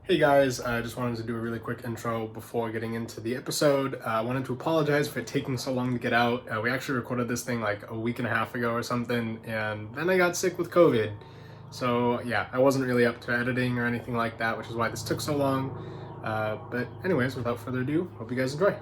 Hey guys, I just wanted to do a really quick intro before getting into the episode. I wanted to apologize for it taking so long to get out. We actually recorded this thing like a week and a half ago or something, and then I got sick with COVID. So yeah, I wasn't really up to editing or anything like that, which is why this took so long. But anyways, without further ado, hope you guys enjoy.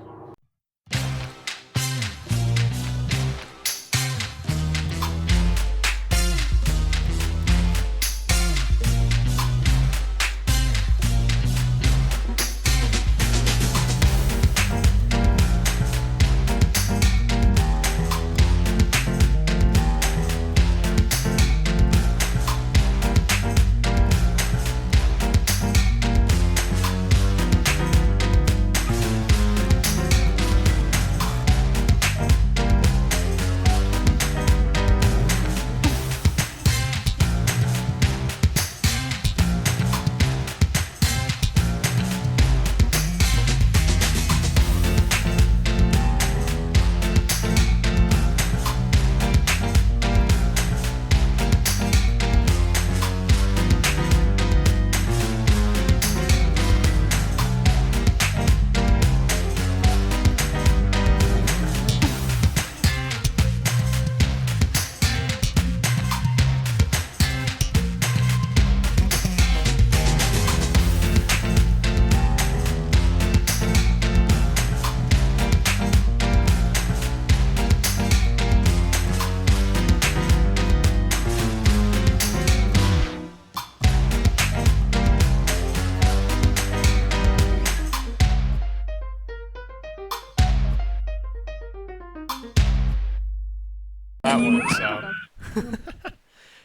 That works out.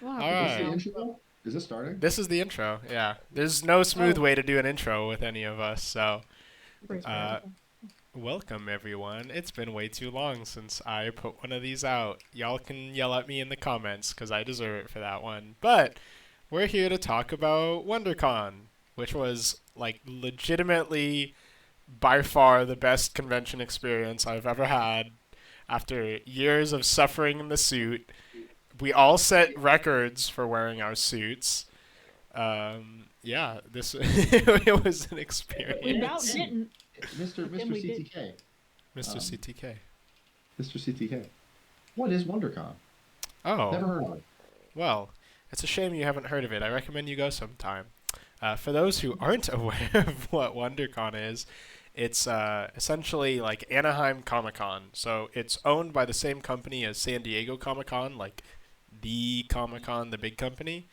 Wow. All Is this the right. intro? Is this starting? This is the intro. Yeah. There's no smooth way to do an intro with any of us, so uh, welcome everyone. It's been way too long since I put one of these out. Y'all can yell at me in the comments because I deserve it for that one. But we're here to talk about WonderCon, which was like legitimately by far the best convention experience I've ever had after years of suffering in the suit. We all set records for wearing our suits. Yeah, this it was an We experience. about didn't. Mr. Then Mr. we did. CTK. Mr. Um, CTK. Mr. CTK. What is WonderCon? Never Oh, heard of it. well, it's a shame you haven't heard of it. I recommend you go sometime. For those who aren't aware of what WonderCon is, it's essentially like Anaheim Comic Con. So it's owned by the same company as San Diego Comic Con, like the Comic Con, the big company.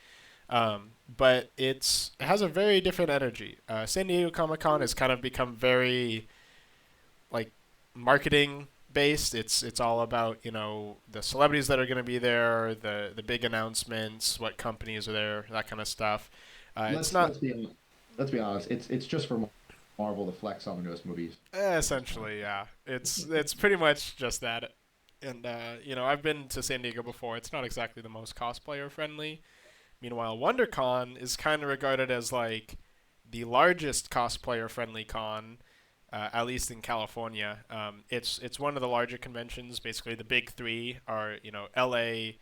But it has a very different energy. San Diego Comic Con has kind of become very like marketing based. It's all about the celebrities that are going to be there, the big announcements, what companies are there, that kind of stuff. It's Let's not let's be let's be honest. It's just for Marvel to flex on the newest movies at this point. essentially, yeah. It's pretty much just that. And I've been to San Diego before. It's not exactly the most cosplayer friendly. Meanwhile, WonderCon is kind of regarded as like the largest cosplayer friendly con, at least in California. It's one of the larger conventions. Basically, the big three are L.A.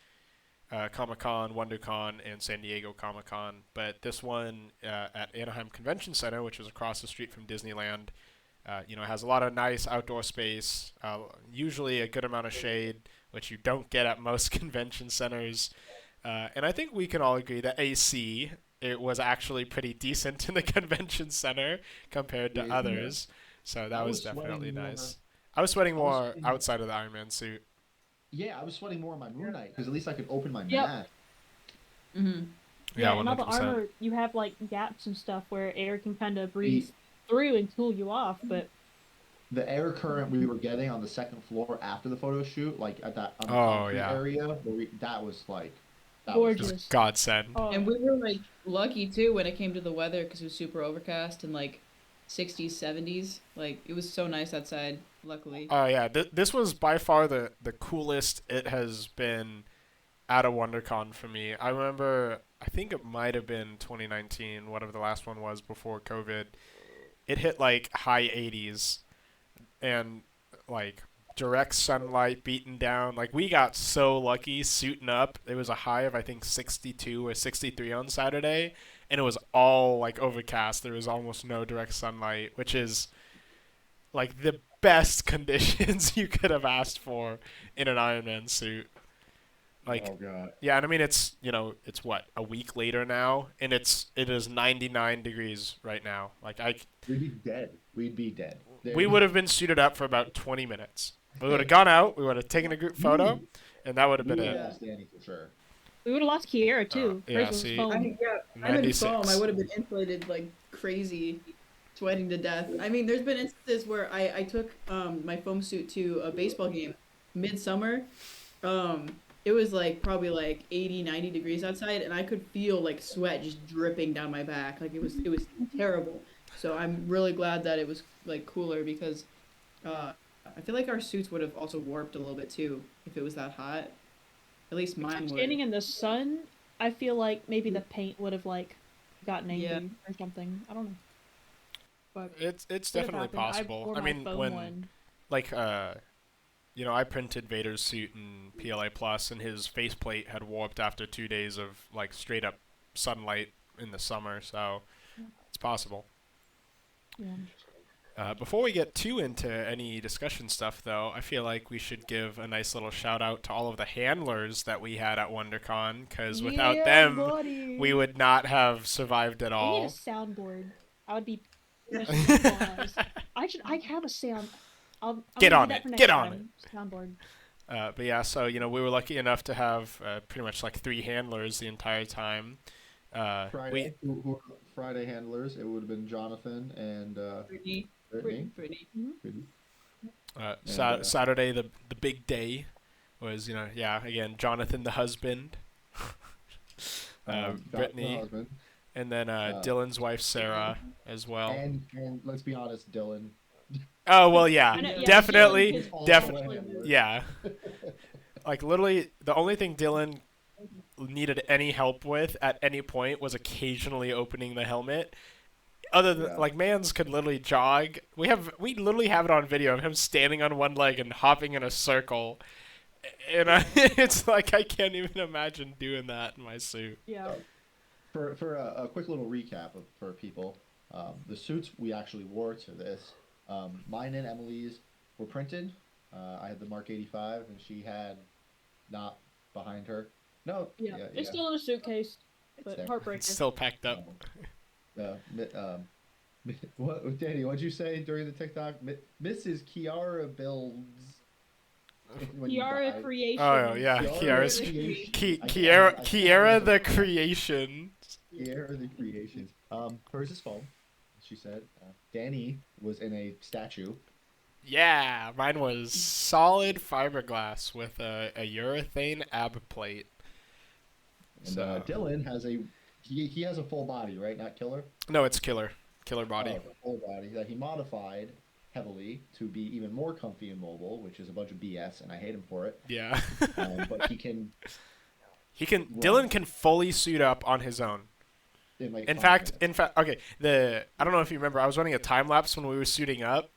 Comic Con, WonderCon, and San Diego Comic Con. But this one at Anaheim Convention Center, which is across the street from Disneyland, has a lot of nice outdoor space. Usually a good amount of shade, which you don't get at most convention centers. And I think we can all agree that AC it was actually pretty decent in the convention center compared to Yeah. others. So that I was was definitely sweating more. nice. I was sweating I was more sweating. outside of the Iron Man suit. Yeah, I was sweating more on my Moon Knight because at least I could open my Yep. mask. Hmm. Yeah, Yeah, and all the 100%. armor, you have like gaps and stuff where air can kind of The breeze through and cool you off. But the air current we were getting on the second floor after the photo shoot, like at that on the Oh concrete yeah, area, that was like that was just great. gorgeous. godsend. Oh, And we were like lucky too when it came to the weather because it was super overcast and like 60s, 70s. Like it was so nice outside, luckily. Oh yeah, this was by far the coolest it has been at a WonderCon for me. I remember, I think it might have been 2019, whatever the last one was before COVID. It hit like high 80s and like direct sunlight beating down. Like we got so lucky suiting up. It was a high of I think 62 or 63 on Saturday, and it was all like overcast. There was almost no direct sunlight, which is like the best conditions you could have asked for in an Iron Man suit. Like, Oh god. yeah, and I mean it's it's what, a week later now, and it is 99 degrees right now. Like We'd be dead. We'd be dead. we would have been suited up for about 20 minutes. We would have gone out, we would have taken a group photo, and that would have been We it. would have lost Danny for sure. We would have lost Kiera too. yeah, Hers was see. foam. I'm in 96. foam. I would have been insulated like crazy, sweating to death. I mean, there's been instances where I took my foam suit to a baseball game midsummer. It was like probably like 80, 90 degrees outside, and I could feel like sweat just dripping down my back. Like it was terrible. So I'm really glad that it was like cooler because I feel like our suits would have also warped a little bit too if it was that hot. At least mine would. Standing in the sun, I feel like maybe the paint would have like gotten angry Yeah. or something. I don't know. But It's could have definitely happened. possible. wore I my mean, foam when one. like I printed Vader's suit in PLA Plus, and his faceplate had warped after 2 days of like straight up sunlight in the summer, so it's possible. Yeah. Before we get too into any discussion stuff, though, I feel like we should give a nice little shout out to all of the handlers that we had at WonderCon, because without them, buddy. we would not have survived at We need a all. soundboard. I would be. I have a sound. I'm Get gonna on do that it. for next Get on time. Soundboard. But yeah, so we were lucky enough to have pretty much like 3 handlers the entire time. Friday, who were Friday handlers? It would have been Jonathan and Brittany. Brittany. Brittany. Saturday, the big day, was again Jonathan the husband, Jonathan, Brittany, the husband. and then Dylan's wife Sarah as well. And let's be honest, Dylan. Oh well, yeah, I know, yeah, definitely, Dylan is also definitely, a handler. yeah. Like literally, the only thing Dylan needed any help with at any point was occasionally opening the helmet. Other than like Mans could literally jog. We literally have it on video of him standing on one leg and hopping in a circle, and it's like I can't even imagine doing that in my suit. Yeah. For a quick little recap for people, the suits we actually wore to this, mine and Emily's were printed. I had the Mark 85, and she had not behind her. No, Yeah. It's still in a suitcase, but there. heartbreaker. It's still packed up. What, Danny? What'd you say during the TikTok? Mrs. Kiara builds. when you Kiara die. Creation. Oh yeah, Kiara's Creation. Kiara the Creation. Kiara the Creations. Hers is foam. She said. Danny was in a statue. Yeah, mine was solid fiberglass with a urethane ab plate. And Dylan has he has a full body, right? Not killer. No, it's killer body. Full body that he modified heavily to be even more comfy and mobile, which is a bunch of BS, and I hate him for it. Yeah. But he can. Dylan can fully suit up on his own. In fact, okay. I don't know if you remember. I was running a time lapse when we were suiting up.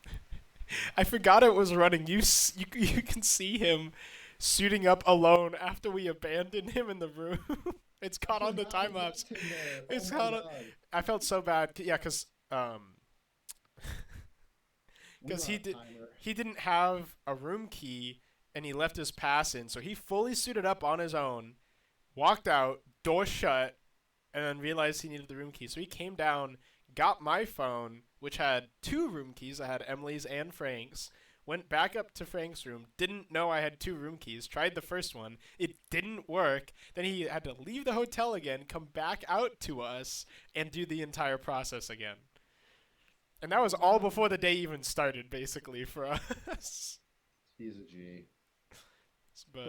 I forgot it was running. You can see him suiting up alone after we abandoned him in the room. It's caught on the time lapse. It's caught on. I felt so bad. Yeah, because he didn't have a room key and he left his pass in, so he fully suited up on his own, walked out, door shut, and then realized he needed the room key. So he came down, got my phone, which had 2 room keys. I had Emily's and Frank's. Went back up to Frank's room, didn't know I had 2 room keys, tried the first one, it didn't work, then he had to leave the hotel again, come back out to us, and do the entire process again. And that was all before the day even started, basically, for us. He's a G. But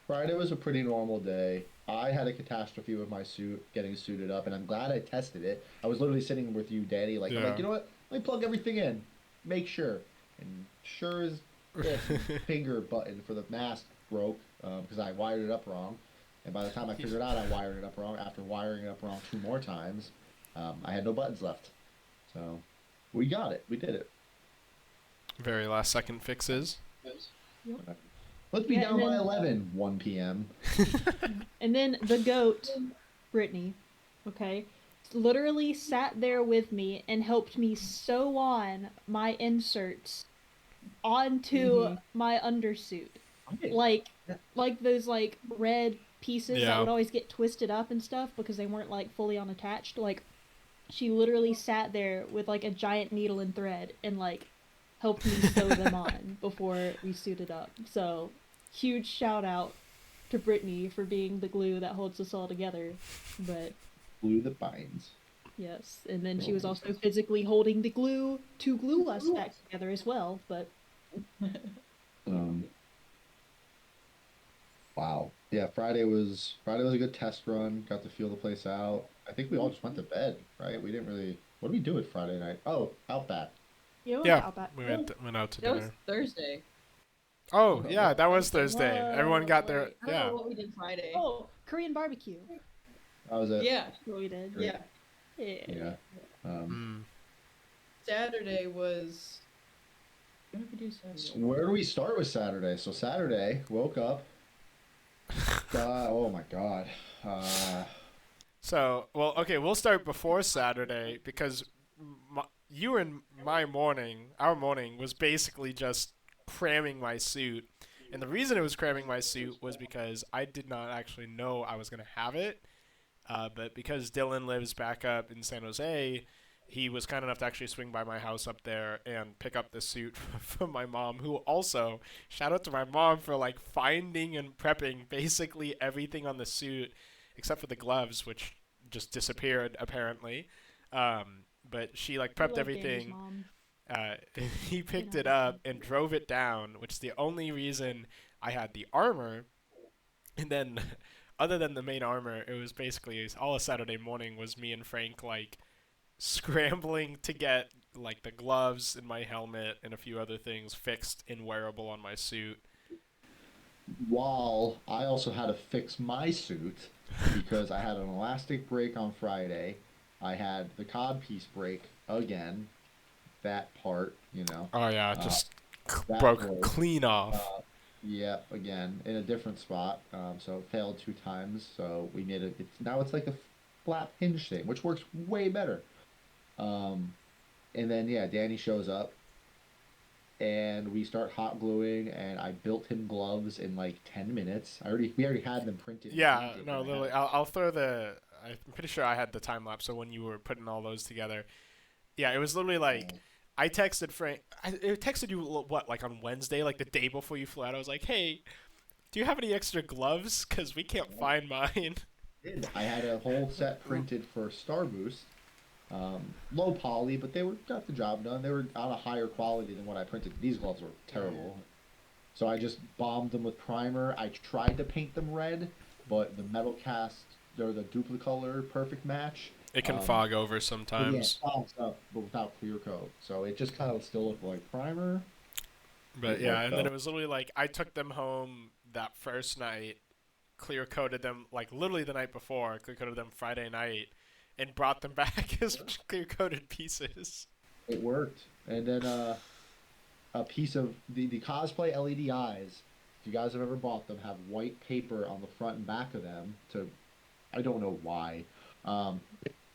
Friday was a pretty normal day. I had a catastrophe with my suit, getting suited up, and I'm glad I tested it. I was literally sitting with you, Daddy, I'm like, you know what? Let me plug everything in. Make sure. And sure as the finger button for the mask broke because I wired it up wrong. And by the time I figured out I wired it up wrong, after wiring it up wrong 2 more times, I had no buttons left. So we got it. We did it. very last second fixes. Let's be down by 11, 1 p.m. And then the goat, Brittany. okay, literally sat there with me and helped me sew on my inserts onto Mm-hmm. my undersuit. Okay. Like Yeah. like those like red pieces that Yeah. would always get twisted up and stuff because they weren't like fully unattached. Like she literally sat there with like a giant needle and thread and like helped me sew them on before we suited up. So huge shout out to Brittany for being the glue that holds us all together. But Glue that binds. yes, and then she Oh was my also goodness. physically holding the glue to glue us back together as well. But Um, wow. Yeah, Friday was a good test run. Got to feel the place out. I think we all just went to bed, right? We didn't really. What did we do at Friday night? Oh, Outback. you went to Yeah, Outback. we went out to That was dinner. Thursday. Oh Okay. yeah, that was Thursday. Thursday. Everyone got their I don't yeah. know what we did Friday. Oh, Korean barbecue. That was it. Yeah, That's what we did. Great. yeah. Yeah. Yeah. Um, Mm. Saturday was. What did we do so Saturday? where do we start with Saturday? So Saturday, woke up. Oh my God. Uh, So, well, okay, we'll start before Saturday because you and our morning was basically just cramming my suit. And the reason it was cramming my suit was because I did not actually know I was going to have it. But because Dylan lives back up in San Jose, he was kind enough to actually swing by my house up there and pick up the suit from my mom, who also, shout out to my mom for like finding and prepping basically everything on the suit except for the gloves, which just disappeared apparently. But she like We prepped love Danny's everything. mom. Uh, he You picked know, it up and drove it down, which is the only reason I had the armor. And then, other than the main armor, it was basically all a Saturday morning was me and Frank like scrambling to get like the gloves and my helmet and a few other things fixed and wearable on my suit. while I also had to fix my suit because I had an elastic break on Friday. I had the cod piece break again. That part, Oh yeah, it uh, just that broke broke. clean off. Uh, yeah, again in a different spot. So it failed two times. So we made it. Now it's like a flat hinge thing, which works way better. Um, and then yeah, Danny shows up and we start hot gluing and I built him gloves in like 10 minutes. We already had them printed and Yeah, painted no, and I had literally, I'll throw the. I'm pretty sure I had the time lapse. So when you were putting all those together, yeah, it was literally like uh, I texted Frank. I texted you what, like on Wednesday, like the day before you flew out. I was like, hey, do you have any extra gloves? Cause we can't find mine. I had a whole set printed for Star Boost. Low poly, but they were got the job done. They were on a higher quality than what I printed. These gloves were terrible. So I just bombed them with primer. I tried to paint them red, but the metal cast or the duplicolor perfect match. It can Um, fog over but yeah, it sometimes. fogs up, but without clear coat. So it just kind of still looked like primer. But It yeah, worked and then though. it was literally like I took them home that first night, clear coated them like literally the night before, clear coated them Friday night, and brought them back as clear coated pieces. It worked. And then a piece of the cosplay LED eyes. If you guys have ever bought them, have white paper on the front and back of them. To I don't know why. Um,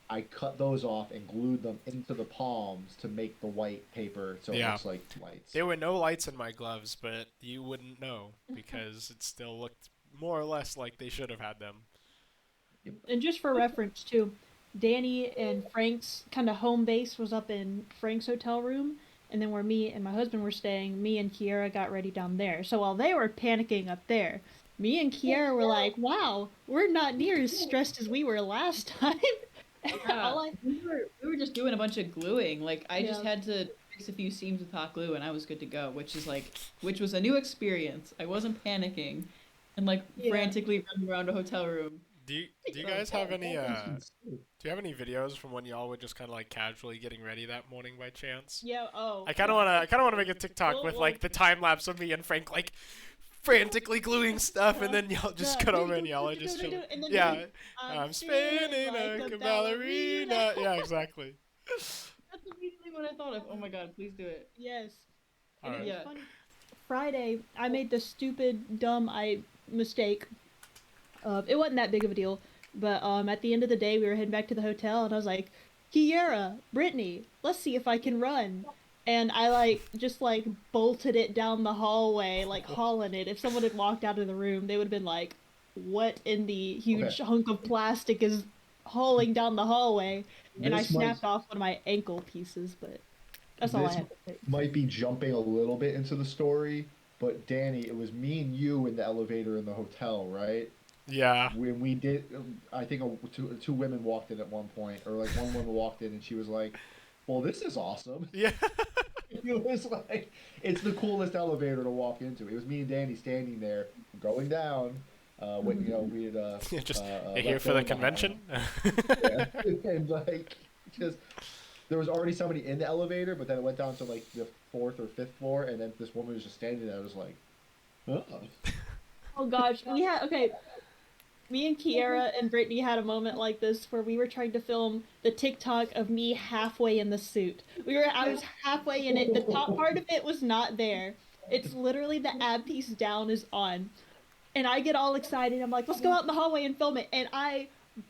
I cut those off and glued them into the palms to make the white paper so it Yeah, looks like lights. there were no lights in my gloves, but you wouldn't know because it still looked more or less like they should have had them. Yep. And just for reference too, Danny and Frank's kind of home base was up in Frank's hotel room, and then where me and my husband were staying, me and Kiera got ready down there. So while they were panicking up there, me and Kiera were like, "Wow, we're not near as stressed as we were last time." Yeah, All I, we were just doing a bunch of gluing. Like I just yeah, had to fix a few seams with hot glue, and I was good to go. Which was a new experience. I wasn't panicking, and like yeah. frantically running around a hotel room. Do you So guys have any Malfunctions. do you have any videos from when y'all were just kind of like casually getting ready that morning by chance? Yeah. Oh, I kind of want to make a TikTok with well, like the time lapse of me and Frank like frantically gluing stuff, and then y'all just cut over and y'all are just chilling. and then Yeah, I'm I'm spinning spinning like like a a ballerina. ballerina. Yeah, exactly. that's immediately what I thought of. Oh my god, please do it. Yes. All And it right. was Yeah. funny. Friday, I made the stupid, dumb mistake of it wasn't that big of a deal. But at the end of the day, we were heading back to the hotel, and I was like, Kiera, Brittany, let's see if I can run. And I just bolted it down the hallway, like hauling it. If someone had walked out of the room, they would have been like, "What in the Okay, huge hunk of plastic is hauling down the hallway?" And I this might snapped off one of my ankle pieces, but that's all I this had to fix. might be jumping a little bit into the story, but Danny, it was me and you in the elevator in the hotel, right? Yeah. When we did, I think two women walked in at one point, or like one woman walked in and she was like, "Well, this is awesome." Yeah. It was like it's the coolest elevator to walk into. It was me and Danny standing there, going down. We had Just here left for the Dylan behind. convention. Yeah, and like just there was already somebody in the elevator, but then it went down to like the fourth or fifth floor, and then this woman was just standing there. I was like, "Oh, Oh gosh, we had okay. Me and Kiera and Brittany had a moment like this where we were trying to film the TikTok of me halfway in the suit. I was halfway in it. The top part of it was not there. It's literally the ab piece down is on. And I get all excited. I'm like, let's go out in the hallway and film it. And I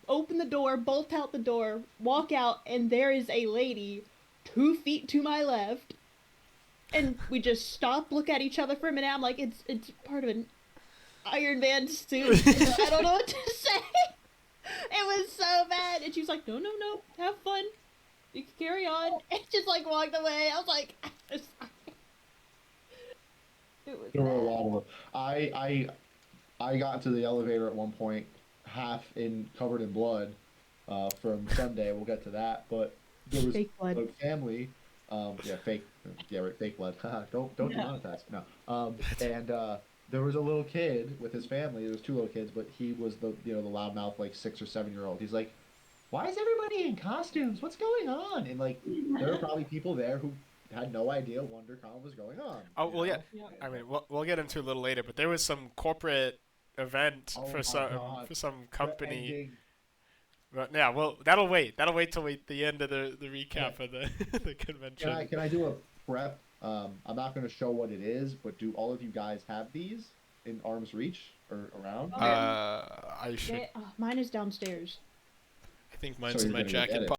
open the door, bolt out the door, walk out, and there is a lady 2 feet to my left. And we just stop, look at each other for a minute. I'm like, it's part of an Iron Man suit. I don't know what to say. It was so bad. And she was like, no, no, no, have fun. You can carry on. And just walked away. I was like, it was there were a bad. lot of them." I got into the elevator at one point, half in covered in blood, from Sunday. We'll get to that, but there was Fake blood. a family, yeah, fake, yeah, right, fake blood. Don't Yeah. demonetize. No, and there was a little kid with his family. There was two little kids, but he was the loudmouth like 6 or 7 year old. He's like, "Why is everybody in costumes? What's going on?" And like, there were probably people there who had no idea WonderCon was going on. Oh You well, yeah. know? Yeah. I mean, we'll get into it a little later, but there was some corporate event Oh for my some God, the company. ending. But yeah, well, that'll wait. That'll wait till the end of the Okay. recap of the the Can convention. I do a prep? I'm not going to show what it is, but do all of you guys have these in arm's reach or around? I should. Mine is downstairs. I think So mine's in you're my going to go get jacket it.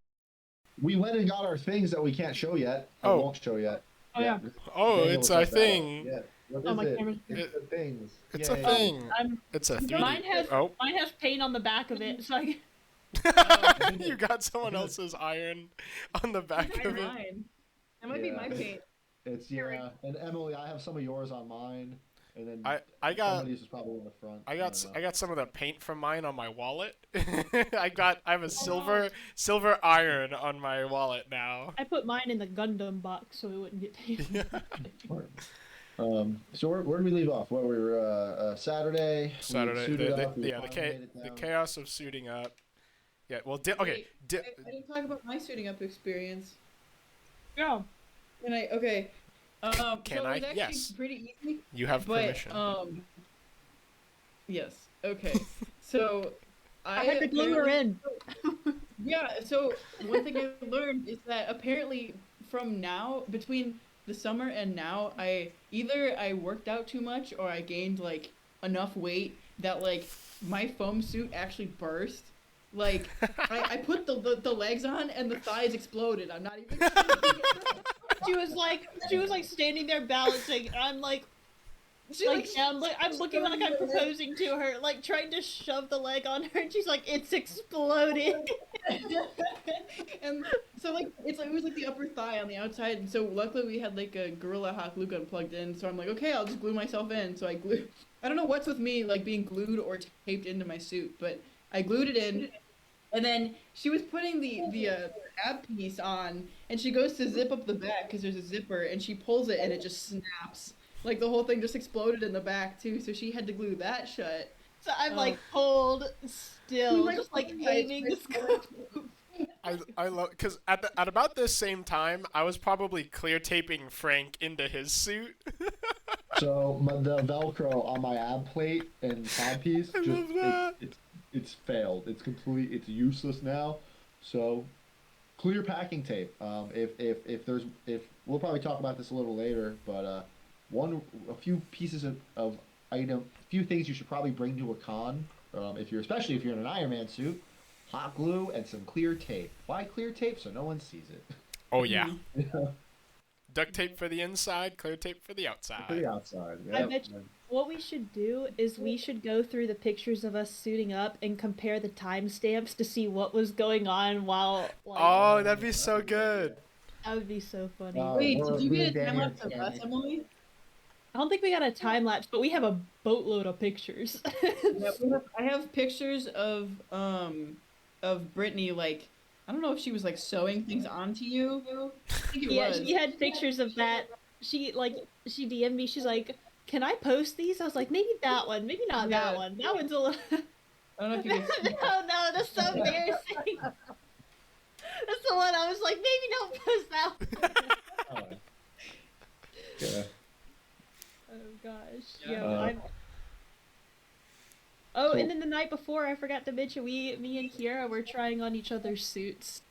We went and got our things that we can't show yet. I Oh, won't show yet. Oh Yeah. yeah. oh, Daniel will it's a check that out. thing. Yeah. What Oh, is my it? camera's. It's It, the things. it's a Yay. thing. I'm. It's a Mine 3D. has Oh, mine has paint on the back of it, so I. I think you it, got I someone think it, else's iron on the It's back of probably it. mine. That might be yeah. my paint. It's Here we yeah. And Emily, I have some of yours on mine, and then I got somebody's is probably in the front. I I got don't know. I got some of the paint from mine on my wallet. I have a Oh, silver iron on my wallet now. I put mine in the Gundam box so it wouldn't get Yeah. taken. Smart. So where did we leave off? Well, we were Saturday. We had Saturday, suited up. We the finally made it the down. chaos of suiting up. Yeah, well, okay, Wait, I didn't talk about my suiting up experience. Yeah. Can I? Okay. can So it I? was actually Yes, pretty easy, you have but permission. yes. Okay. So I had to glue her in. Yeah, so one thing I learned is that apparently from now, between the summer and now, I worked out too much or I gained like enough weight that like my foam suit actually burst. Like I put the legs on and the thighs exploded. I'm not even kidding. She was like standing there balancing, and I'm She like I'm looking like I'm proposing to her, like trying to shove the leg on her, and she's like, it's exploding. and so like it was like the upper thigh on the outside, and so luckily we had like a Gorilla Hawk glue gun plugged in, so I'm like, okay, I'll just glue myself in. So I glue. I don't know what's with me like being glued or taped into my suit, but I glued it in, and then she was putting the ab piece on, and she goes to zip up the back because there's a zipper, and she pulls it, and it just snaps. Like the whole thing just exploded in the back too, so she had to glue that shut. So I'm Oh. like hold still, Like, just like I- aiming the scope. I love because at about the same time I was probably clear taping Frank into his suit. So the Velcro on my ab plate and pod piece I just love that. it's failed. It's complete. It's useless now. So clear packing tape. If we'll probably talk about this a little later, but a few pieces of item, a few things you should probably bring to a con Especially if you're in an Iron Man suit, hot glue and some clear tape. Why clear tape? So no one sees it. Oh yeah. Mhm. Duct tape for the inside, clear tape for the For the outside. outside. I Yep. bet what we should do is we should go through the pictures of us suiting up and compare the timestamps to see what was going on while like Oh, that'd be That's so a good idea. good. that would be so funny. Wait, did you Me and get a time Danny are lapse of us, scanning. Emily? I don't think we got a time lapse, but we have a boatload of pictures. Yeah, I have pictures of Brittany like I don't know if she was like sewing things onto you. I think it Yeah, was. she had pictures of that. She DM'd me. She's like, "Can I post these?" I was like, "Maybe that one. Maybe not Yeah. that one. That one's a little." I don't know if you No, can see. no, that's so embarrassing. That's the one I was like, maybe don't post that one. Oh. Yeah. Oh gosh. Yeah. Yeah, Uh, I'm. Oh, So- and then the night before, I forgot to mention me and Kiera were trying on each other's suits.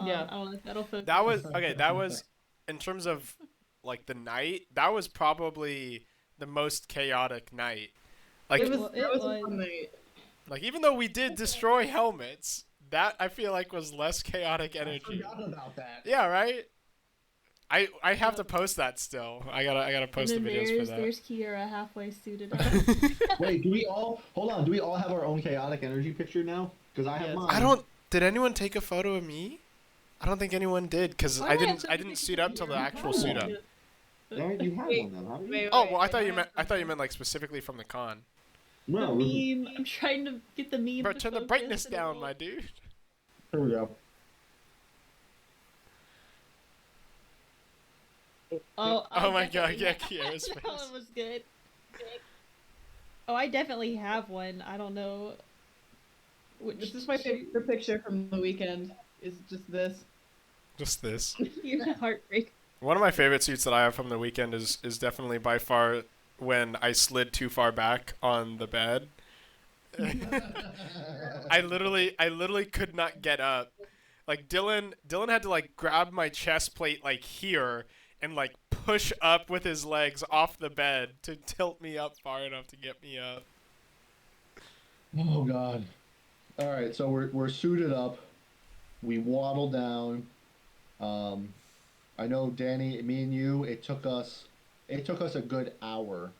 Yeah. I don't know if that'll focus. That was okay. That was in terms of like the night. That was probably the most chaotic night. Like It was Well, that it was a was. fun night. even though we did destroy helmets, that I feel like was less chaotic I energy. forgot about that. Yeah, right. I have to post that still. I gotta And post the then videos for that. there's Kiera halfway suited up. Wait, do we all hold on? Do we all have our own chaotic energy picture now? Because I have Yes. mine. I don't. Did anyone take a photo of me? I don't think anyone did because Oh, I yeah, didn't. so I you didn't can suit see up till the Kiera. actual suit up. Darren, you have Wait, one then, haven't you? Wait, Oh wait, well, I thought you have meant. I thought you something. meant like specifically from the con. No, The meme. I'm trying to get the meme. Bro, to turn the focus brightness and it down, won't. my dude. here we go. Oh, I Oh my god, definitely yeah, have- Kiera's that face. one was good. Oh, I definitely have one. I don't know which. This is my favorite picture from the weekend. Is just this. Just this. You're heartbreak. One of my favorite suits that I have from the weekend is definitely by far when I slid too far back on the bed. I literally could not get up. Like Dylan had to like grab my chest plate like here and like push up with his legs off the bed to tilt me up far enough to get me up. Oh God. All right, so we're suited up. We waddle down. I know Danny, me and you. It took us a good hour,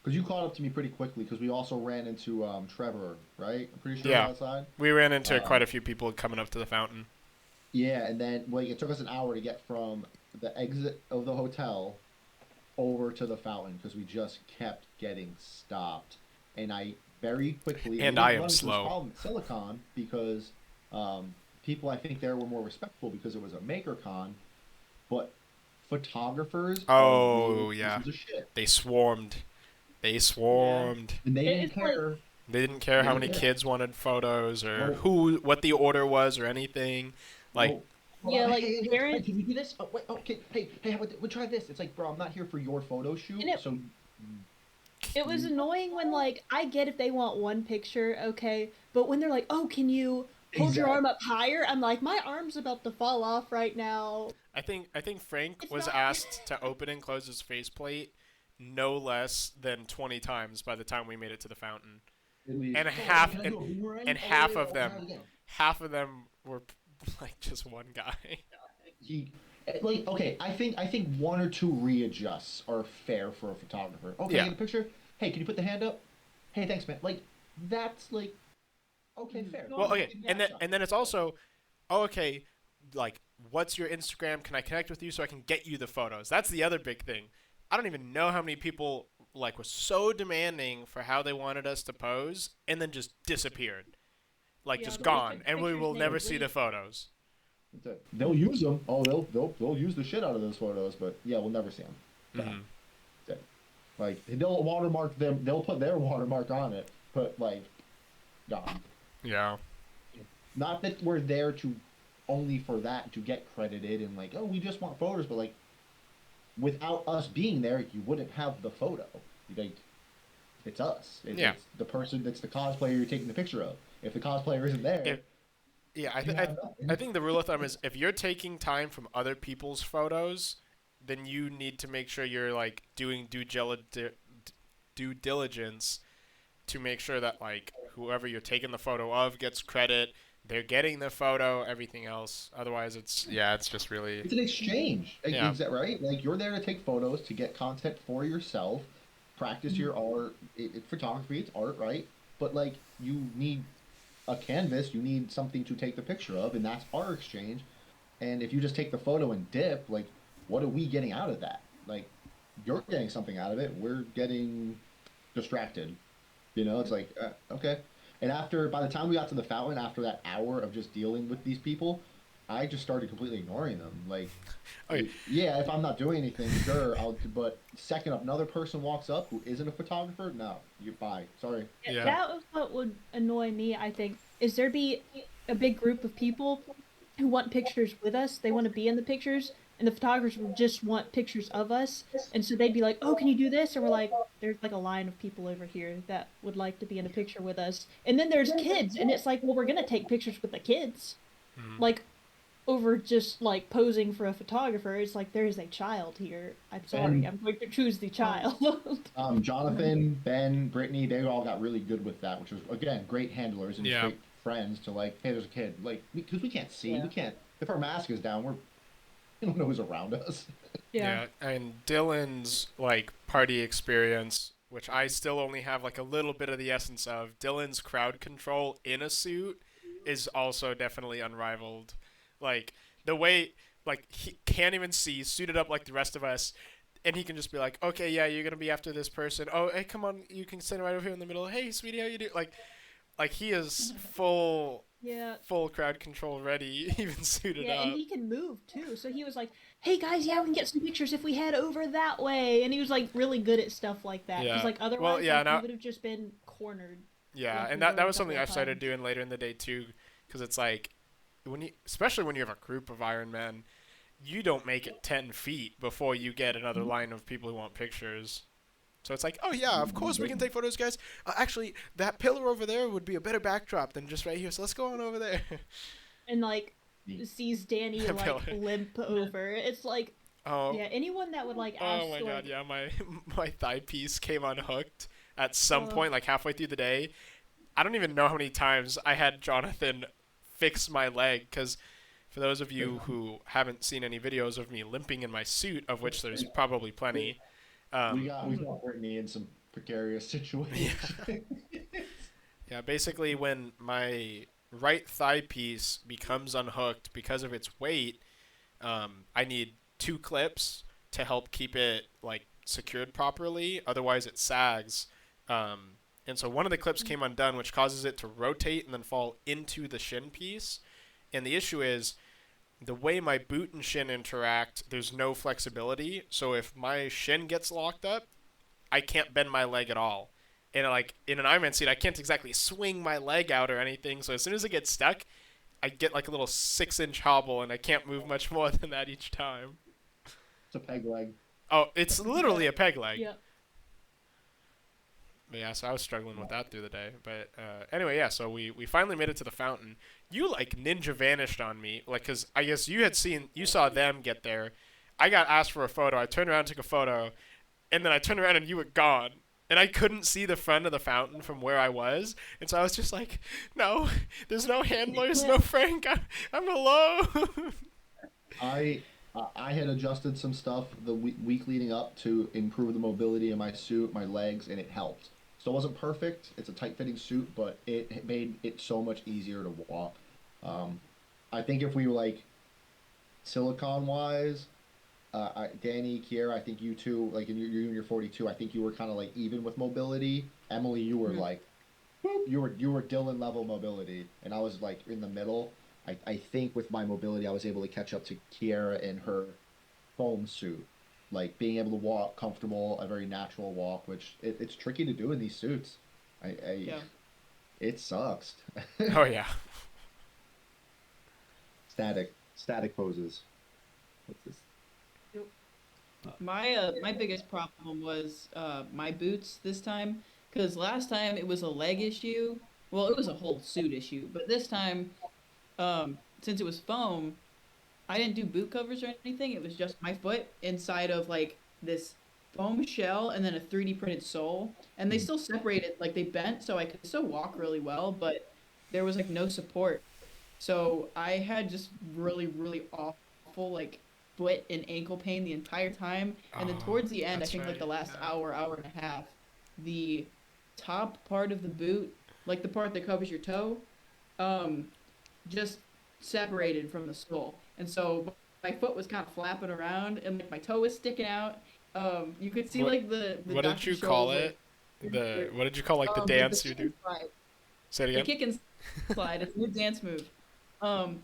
because you caught up to me pretty quickly. Because we also ran into Trevor, right? I'm pretty sure Yeah. outside. We ran into Um, quite a few people coming up to the fountain. Yeah, and then like it took us an hour to get from the exit of the hotel over to the fountain because we just kept getting stopped. And I very quickly And we I didn't am run into this slow. problem at Silicon because people I think there were more respectful because it was a maker con, but photographers Oh, are real yeah. pieces of shit. They swarmed. They swarmed. And they didn't It's like- care. They didn't care how Yeah. many kids wanted photos or Oh. what the order was or anything. Like, Yeah, like, hey, Darren- can we do this? Oh, wait, okay, hey, we try this. It's like, bro, I'm not here for your photo shoot. And it- So It was annoying when, like, I get if they want one picture, okay, but when they're like, "Oh, can you hold your Exactly. arm up higher?" I'm like, my arm's about to fall off right now. I think Frank It's was not- asked to open and close his faceplate no less than 20 times by the time we made it to the fountain. at least- And Oh, half- can I do a boomerang? and Oh, half yeah, of yeah, them- try it again. Half of them were like just one guy. He, like, okay, I think one or two readjusts are fair for a photographer. Oh, can Yeah. I get a picture? Hey, can you put the hand up? Hey, thanks, man. Like, that's like, okay, fair. Well, okay, Give me and that then shot. and then it's also, oh, okay, like, what's your Instagram? Can I connect with you so I can get you the photos? That's the other big thing. I don't even know how many people like were so demanding for how they wanted us to pose and then just disappeared, like Yeah, just the gone, pictures and we will never never see leave. the photos. They'll use them. Oh, they'll use the shit out of those photos, but yeah, we'll never see them. Mhm. Like, they'll watermark them. They'll put their watermark on it, but like, gone. Yeah. Not that we're there to only for that to get credited and like, oh, we just want photos, but like, without us being there, you wouldn't have the photo. Like, it's us. Yeah. It's the person that's the cosplayer you're taking the picture of. If the cosplayer isn't there, If- Yeah, you have nothing. I think the rule of thumb is if you're taking time from other people's photos, then you need to make sure you're like doing due diligence to make sure that like whoever you're taking the photo of gets credit. They're getting the photo, everything else. Otherwise, it's just really, It's an exchange. Like, yeah. is that right? Like you're there to take photos to get content for yourself, practice your art. Photography, it's art, right? But like you need a canvas, you need something to take the picture of, and that's our exchange. And if you just take the photo and dip, like, what are we getting out of that? Like, you're getting something out of it. We're getting distracted. You know, it's like, okay. And by the time we got to the fountain, after that hour of just dealing with these people, I just started completely ignoring them. Like, Okay. yeah, if I'm not doing anything, sure, I'll. But second, another person walks up who isn't a photographer, no, you're bye. Sorry. Yeah, Yeah. that was what would annoy me, I think, is there be a big group of people who want pictures with us. They want to be in the pictures, and the photographers would just want pictures of us. And so they'd be like, "Oh, can you do this?" And we're like, "There's like a line of people over here that would like to be in a picture with us." And then there's kids, and it's like, "Well, we're gonna take pictures with the kids." Mhm. Like over just like posing for a photographer. It's like there is a child here. I'm sorry. Ben, I'm going to choose the child. Jonathan, Ben, Brittany, they all got really good with that, which was again great handlers and Yeah. great friends to like, hey, there's a kid, like, because we can't see, we Yeah. can't. If our mask is down, we don't know who's around us. Yeah. Yeah, and Dylan's like party experience, which I still only have like a little bit of the essence of, Dylan's crowd control in a suit is also definitely unrivaled. Like the way like he can't even see, suited up like the rest of us, and he can just be like, "Okay, yeah, you're gonna be after this person. Oh, hey, come on, you can stand right over here in the middle. Hey, sweetie, how you do?" Like he is Yeah. full crowd control ready, even suited Yeah, and up. he can move too. So he was like, "Hey guys, yeah, we can get some pictures if we head over that way." And he was like really good at stuff like that. Because Yeah. like Well, otherwise, yeah, like we now would have just been cornered yeah, like and we that were that a was couple something of I started times. doing later in the day too, because it's like especially when you have a group of Iron Men, you don't make it 10 feet before you get another line of people who want pictures. So it's like, oh yeah, of course we can take photos, guys. Actually, that pillar over there would be a better backdrop than just right here. So let's go on over there. And like sees Danny like Pillar. limp over. It's like, Oh, yeah, anyone that would like oh ask my God, like, yeah, my my thigh piece came unhooked at some uh, point, like halfway through the day. I don't even know how many times I had Jonathan fix my leg because for those of you who haven't seen any videos of me limping in my suit, of which there's probably plenty, We got Brittany in some precarious yeah, situations. yeah, basically when my right thigh piece becomes unhooked because of its weight, I need two clips to help keep it like secured properly. Otherwise, it sags. And so one of the clips came undone, which causes it to rotate and then fall into the shin piece. And the issue is the way my boot and shin interact, there's no flexibility. So if my shin gets locked up, I can't bend my leg at all. And like in an Ironman seat, I can't exactly swing my leg out or anything. So as soon as it gets stuck, I get like a little 6 inch hobble, and I can't move much more than that each time. It's a peg leg. Oh, it's yeah, literally a peg leg. yeah. But yeah, so I was struggling with that through the day. But anyway, yeah, so we finally made it to the fountain. You like ninja vanished on me, like, cause I guess you saw them get there. I got asked for a photo. I turned around, took a photo, and then I turned around and you were gone. And I couldn't see the front of the fountain from where I was, and so I was just like, "No, there's no handlers, no Frank. I'm alone." I had adjusted some stuff the week leading up to improve the mobility of my suit, my legs, and it helped. Still wasn't perfect. It's a tight fitting suit, but it made it so much easier to walk. Um, I think if we were like silicon wise, Danny, Kiera, I think you two, like you and your 42, I think you were kind of like even with mobility. Emily, you were Mhm. like, whoop, you were Dylan level mobility, and I was like in the middle. I think with my mobility, I was able to catch up to Kiera in her foam suit, like being able to walk comfortable, a very natural walk, which it's tricky to do in these suits. I Yeah. it sucks. Oh yeah. Static poses. What's this? My biggest problem was my boots this time because last time it was a leg issue. Well, it was a whole suit issue, but this time, since it was foam, I didn't do boot covers or anything. It was just my foot inside of like this foam shell and then a 3D printed sole, and they still separated, like they bent, so I could still walk really well, but there was like no support. So I had just really, really awful like foot and ankle pain the entire time. And then Oh, towards the end, I that's think like right. the last Yeah. hour, hour and a half, the top part of the boot, like the part that covers your toe, um, just separated from the sole. And so my foot was kind of flapping around and like my toe was sticking out. You could see What like the what did Dr. you call Scholl's like it? The what did you call like the the dance you kick do? and slide. Say it The again. kick and slide. It's a new dance move.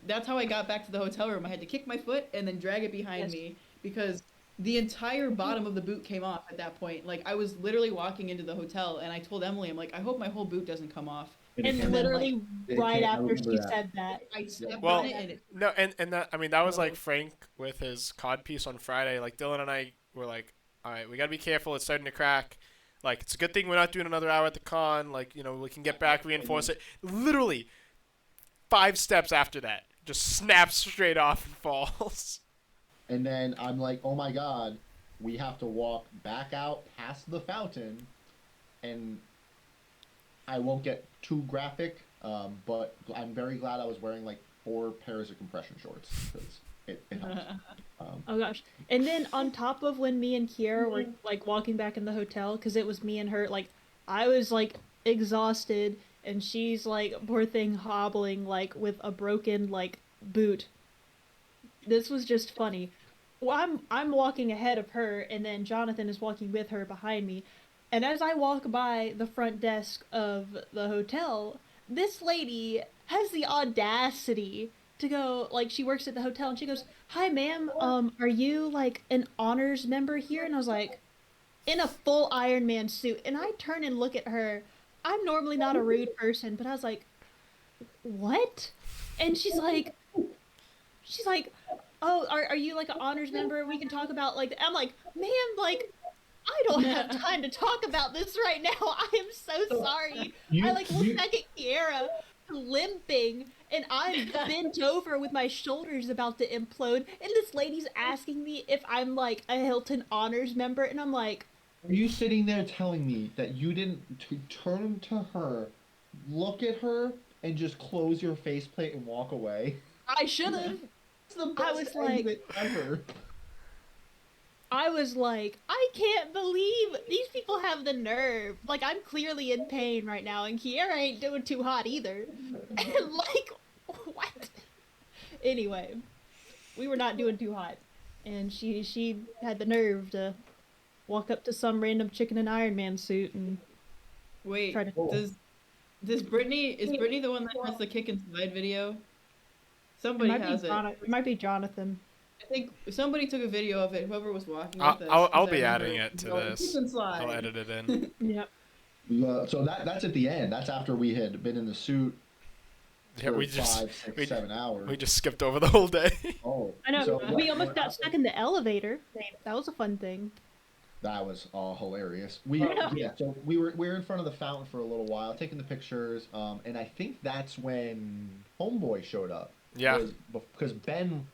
That's how I got back to the hotel room. I had to kick my foot and then drag it behind Yes. me because the entire bottom of the boot came off at that point. Like I was literally walking into the hotel and I told Emily, I'm like, I hope my whole boot doesn't come off. And it And And can't. then like literally It right can't. I after remember she that. said that, I stepped on Well, it and it no, and that I mean that was like so Frank with his cod piece on Friday. Like Dylan and I were like, all right, we gotta be careful. It's starting to crack. Like it's a good thing we're not doing another hour at the con. Like we can get back, reinforce it. Literally 5 steps after that, just snaps straight off and falls. And then I'm like, oh my god, we have to walk back out past the fountain, and I won't get too graphic, but I'm very glad I was wearing like 4 pairs of compression shorts because it helps. oh gosh. And then on top of when me and Kiara were like walking back in the hotel, because it was me and her, like I was like exhausted, and she's like poor thing hobbling like with a broken like boot. This was just funny. Well, I'm walking ahead of her, and then Jonathan is walking with her behind me. And as I walk by the front desk of the hotel, this lady has the audacity to go, like, she works at the hotel, and she goes, "Hi, ma'am. Are you like an honors member here?" And I was like, in a full Iron Man suit, and I turn and look at her. I'm normally not a rude person, but I was like, "What?" And she's like, "Oh, are you like an honors member? We can talk about like." I'm like, "Ma'am, like I don't have time to talk about this right now. I am so sorry." I You like look you back at Kiara limping, and I'm bent over with my shoulders about to implode, and this lady's asking me if I'm like a Hilton honors member, and I'm like, are you sitting there telling me that you didn't turn to her, look at her, and just close your faceplate and walk away? I should have. It's the I best was like, exit ever. I can't believe these people have the nerve. Like, I'm clearly in pain right now, and Kiera ain't doing too hot either. And, like, what? Anyway, we were not doing too hot. And she had the nerve to walk up to some random chicken and Iron Man suit and try wait, to. Oh, does Brittany is Brittany the one that has the kick and slide video? It Somebody might be has it. Jonathan. It might be Jonathan. I think somebody took a video of it, whoever was walking I'll with us, I'll, because I'll I be adding remember it to going, "Kick this. and I'll slide." edit it in. Yep. so that's at the end. That's after we had been in the suit Yeah, for we just five, six, we 7 hours. we just skipped over the whole day. Oh, I know. so We almost got stuck in the elevator. That was a fun thing. that was hilarious. Yeah. Yeah, so we were in front of the fountain for a little while, taking the pictures, and I think that's when Homeboy showed up. Yeah. Because Ben,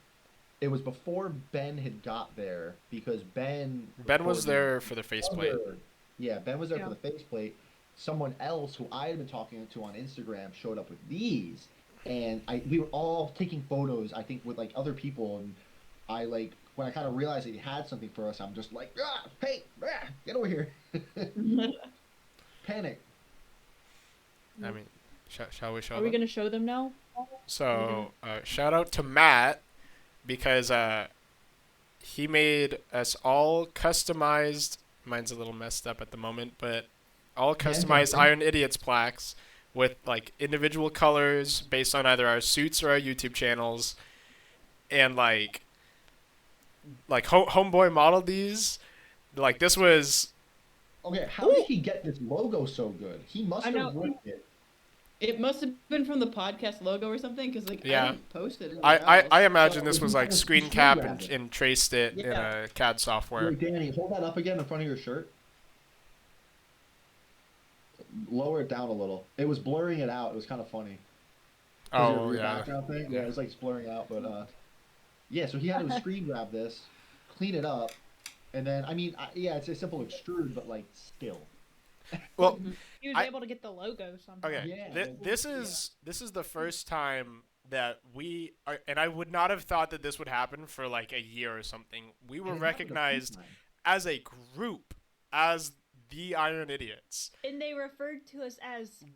it was before Ben had got there because Ben Was recorded there for the faceplate. Yeah, Ben was there Yeah. for the faceplate. Someone else who I had been talking to on Instagram showed up with these, and we were all taking photos. I think with like other people, and I like when I kind of realized that he had something for us. I'm just like, hey, get over here, panic. I mean, shall we show Are we them? gonna show them now? So, shout out to Matt because he made us all customized. Mine's a little messed up at the moment, but all customized Fantastic. Iron Idiots plaques with like individual colors based on either our suits or our YouTube channels, and Homeboy modeled these. Like this was Okay, how did he get this logo so good? He must I know. have ripped it. It must have been from the podcast logo or something, because like Yeah. I didn't post it. I anywhere else. imagine this Well, was he like kinda screen cap grabbed it. and traced it in Yeah. a CAD software. Wait, Danny, hold that up again in front of your shirt. Lower it down a little. It was blurring it out. It was kind of funny. 'Cause Oh your yeah. background thing. Yeah, Yeah. it was like blurring out, but yeah. So he had to screen grab this, clean it up, And then, I mean, yeah, it's a simple extrude, but like still. Well, He was I able to get the logo somehow. okay. Yeah, This is the first time that we are, and I would not have thought that this would happen for like a year or something. We were and it happened a few recognized times. as a group as the Iron Idiots. And they referred to us as the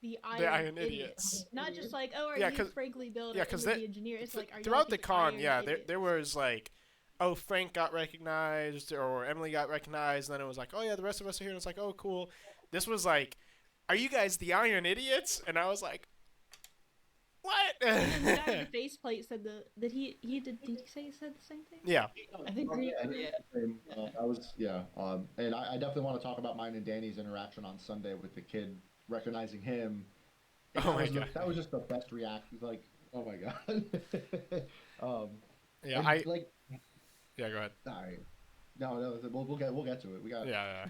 The Iron, Iron Idiots. Not just like, oh, are Yeah, you 'cause- Frankly Build yeah, or 'cause the Engineer? It's like, are you throughout the con, Iron yeah, Idiots? there was like, oh, Frank got recognized or Emily got recognized, and then it was like, oh yeah, the rest of us are here. And it's like, oh cool. This was like, are you guys the Iron Idiots? And I was like, what? And the guy with the faceplate said that he did he say he said the same thing? Yeah. I think Oh, yeah, yeah. I was, yeah. And I definitely want to talk about mine and Danny's interaction on Sunday with the kid recognizing him. And Oh my that was God. that was just the best reaction. Like, oh my god. Yeah, and, like, yeah, go ahead. sorry. No, we'll get to it. Yeah.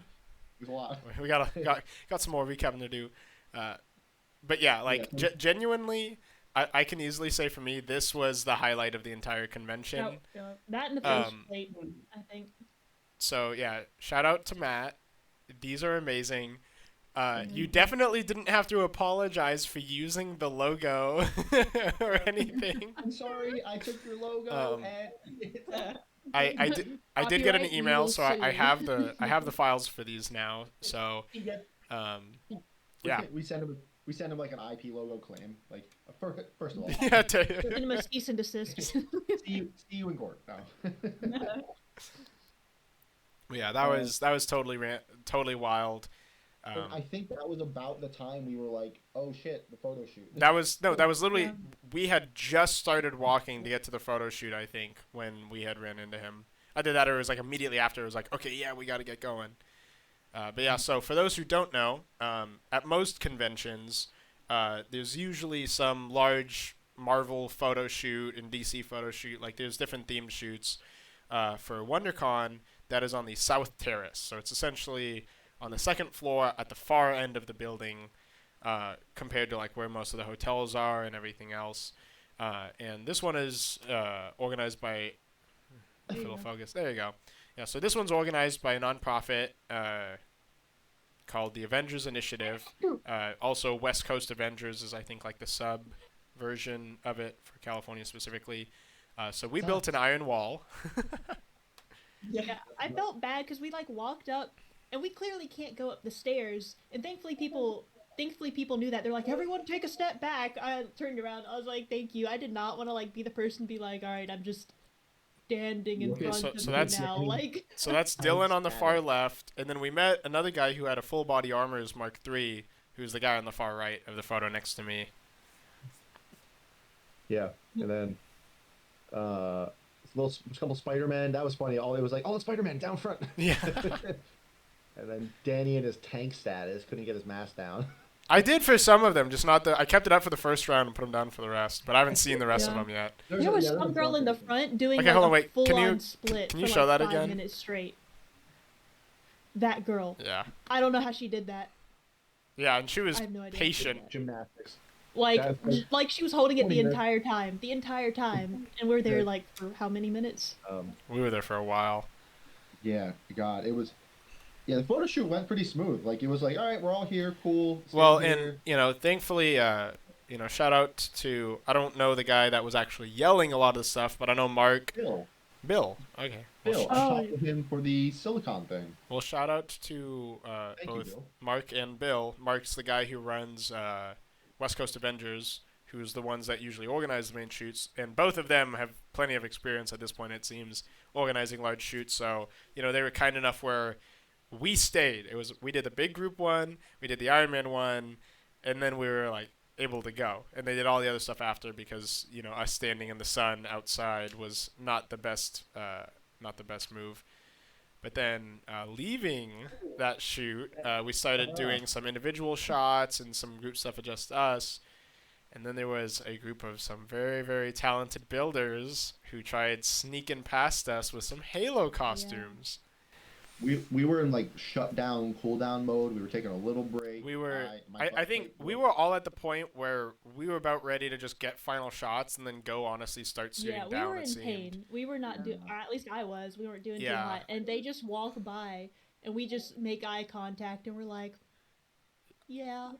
There's a lot. We got some more recapping to do. But yeah, like Yeah. genuinely, I can easily say for me, this was the highlight of the entire convention. That and the Um, faceplate, I think. So yeah, shout out to Matt. These are amazing. You definitely didn't have to apologize for using the logo or anything. I'm sorry, I took your logo Um, and I did get an Copyright email, legal so I soon. have the files for these now. So yeah. we send him like an IP logo claim. Like, first of all, Yeah, Send him a cease and desist. see you in court. No. yeah, that was totally wild. And I think that was about the time we were like, oh shit, the photo shoot. That was literally Yeah. we had just started walking to get to the photo shoot, I think, when we had ran into him. Either that or it was like immediately after. It was like, okay, yeah, we got to get going. But yeah, so for those who don't know, at most conventions, there's usually some large Marvel photo shoot and DC photo shoot. Like there's different themed shoots. For WonderCon, that is on the South Terrace. So it's essentially on the second floor at the far end of the building, compared to like where most of the hotels are and everything else. And this one is organized by Fiddle Focus. There you go. Yeah, so this one's organized by a nonprofit called the Avengers Initiative. Also, West Coast Avengers is I think like the sub version of it for California specifically. So we built an iron wall. Yeah, I felt bad because we like walked up, and we clearly can't go up the stairs. And thankfully people knew that. They're like, everyone take a step back. I turned around. I was like, thank you. I did not want to like be the person to be like, all right, I'm just standing in Okay, front so of that's- you now. Like, So that's Dylan on the far left, and then we met another guy who had a full body armors Mark III, who's the guy on the far right of the photo next to me. Yeah, and then a couple Spider-Man. That was funny. It was like, oh, it's Spider-Man down front. Yeah. And then Danny in his tank status couldn't get his mask down. I did for some of them, just not the. I kept it up for the first round and put them down for the rest, but I haven't seen the rest of Yeah. them yet. there was some girl in the front doing Okay, like hold on, a wait. Can you- full-on split can you for show like that 5 again? minutes straight. That girl. Yeah. I don't know how she did that. Yeah, and she was I have no idea how she did patient. that. Gymnastics. Like, That's like she was holding it 20 the minutes. entire time, and we're there Yeah. like for how many minutes? We were there for a while. Yeah, God, it was. Yeah, the photo shoot went pretty smooth. Like, it was like, all right, we're all here, cool. stand Well, here. and thankfully, shout out to I don't know the guy that was actually yelling a lot of the stuff, but I know Mark. Bill, Okay. Bill, I Oh, talked with him for the Silicon thing. Well, shout out to Thank you, both Bill. Mark and Bill. Mark's the guy who runs West Coast Avengers, who's the ones that usually organize the main shoots, and both of them have plenty of experience at this point, it seems, organizing large shoots. So, they were kind enough where we stayed. We did the big group one, we did the Iron Man one, and then we were like able to go. And they did all the other stuff after because, us standing in the sun outside was not the best move. But then leaving that shoot, we started doing some individual shots and some group stuff of just us. And then there was a group of some very, very talented builders who tried sneaking past us with some Halo costumes. we were in like shutdown, cool down mode. We were taking a little break. We were. My I butt think plate we broke. were all at the point where we were about ready to just get final shots and then go honestly start Yeah, shooting we were down. It in seemed. pain. We were not do, Yeah. or at least I was. We weren't doing too Yeah. hot, and they just walk by, and we just make eye contact, and we're like, yeah,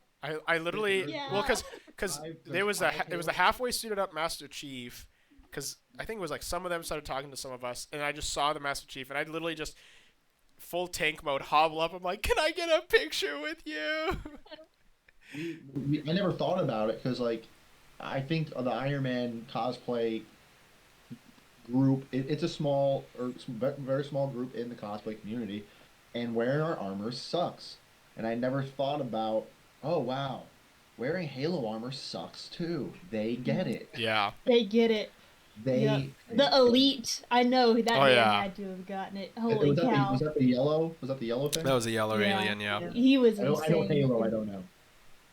I literally well yeah. because There's five it was the Halo. halfway suited up Master Chief because I think it was like some of them started talking to some of us and I just saw the Master Chief and I literally just full tank mode hobble up. I'm like, can I get a picture with you? I never thought about it because like I think the Iron Man cosplay group it's a small or very small group in the cosplay community, and wearing our armor sucks. And I never thought about, oh wow, wearing Halo armor sucks too. They get it. Yeah. They get it. Yep. They The elite. I know that Oh man yeah. had to have gotten it. it- Holy was cow. that the yellow? Was that the yellow That thing? was a yellow Yeah. alien. Yeah. Yeah. He was I know Halo. I insane. don't know.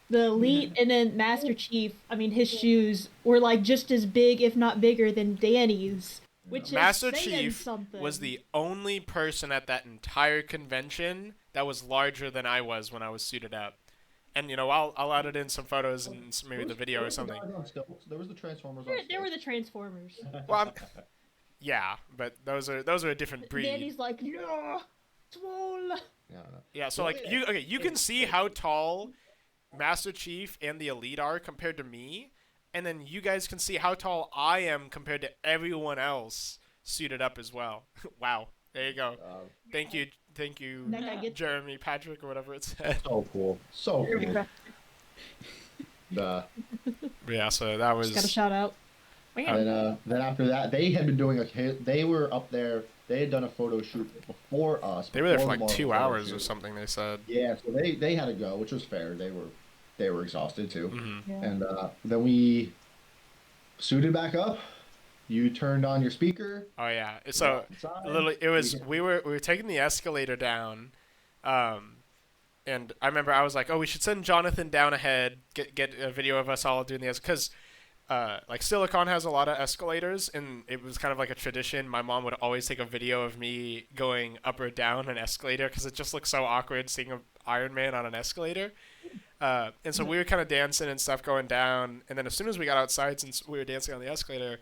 The elite and then Master Chief, I mean, his shoes were like just as big, if not bigger, than Danny's, which is Master saying Chief was something. the only person at that entire convention that was larger than I was when I was suited up. And I'll edit in some photos and maybe the video There or was the something. guys on stilts. There was the Transformers on There were stilts. the Transformers. Well, yeah, but those are a different breed. Danny's like, yeah, swole. Yeah. Yeah, so Well, like yeah, you can see how tall Master Chief and the Elite are compared to me, and then you guys can see how tall I am compared to everyone else suited up as well. Wow. There you go. Thank you, That guy gets Jeremy, Patrick, or whatever it said. so cool. So cool. The Yeah, so that just got a was shout out. then after that, they had been doing they were up there. They had done a photo shoot before us. they were there for before the like Marvel 2 hours photo or shoot. something. They said. Yeah, so they had to go, which was fair. They were exhausted too. Hmm. Yeah. And then we suited back up. You turned on your speaker. Oh yeah. We So walked inside. literally, it was we were taking the escalator down, and I remember I was like, oh, we should send Jonathan down ahead, get a video of us all doing the because like Silicon has a lot of escalators, and it was kind of like a tradition. My mom would always take a video of me going up or down an escalator because it just looks so awkward seeing an Iron Man on an escalator. And so we were kind of dancing and stuff going down, and then as soon as we got outside, since we were dancing on the escalator,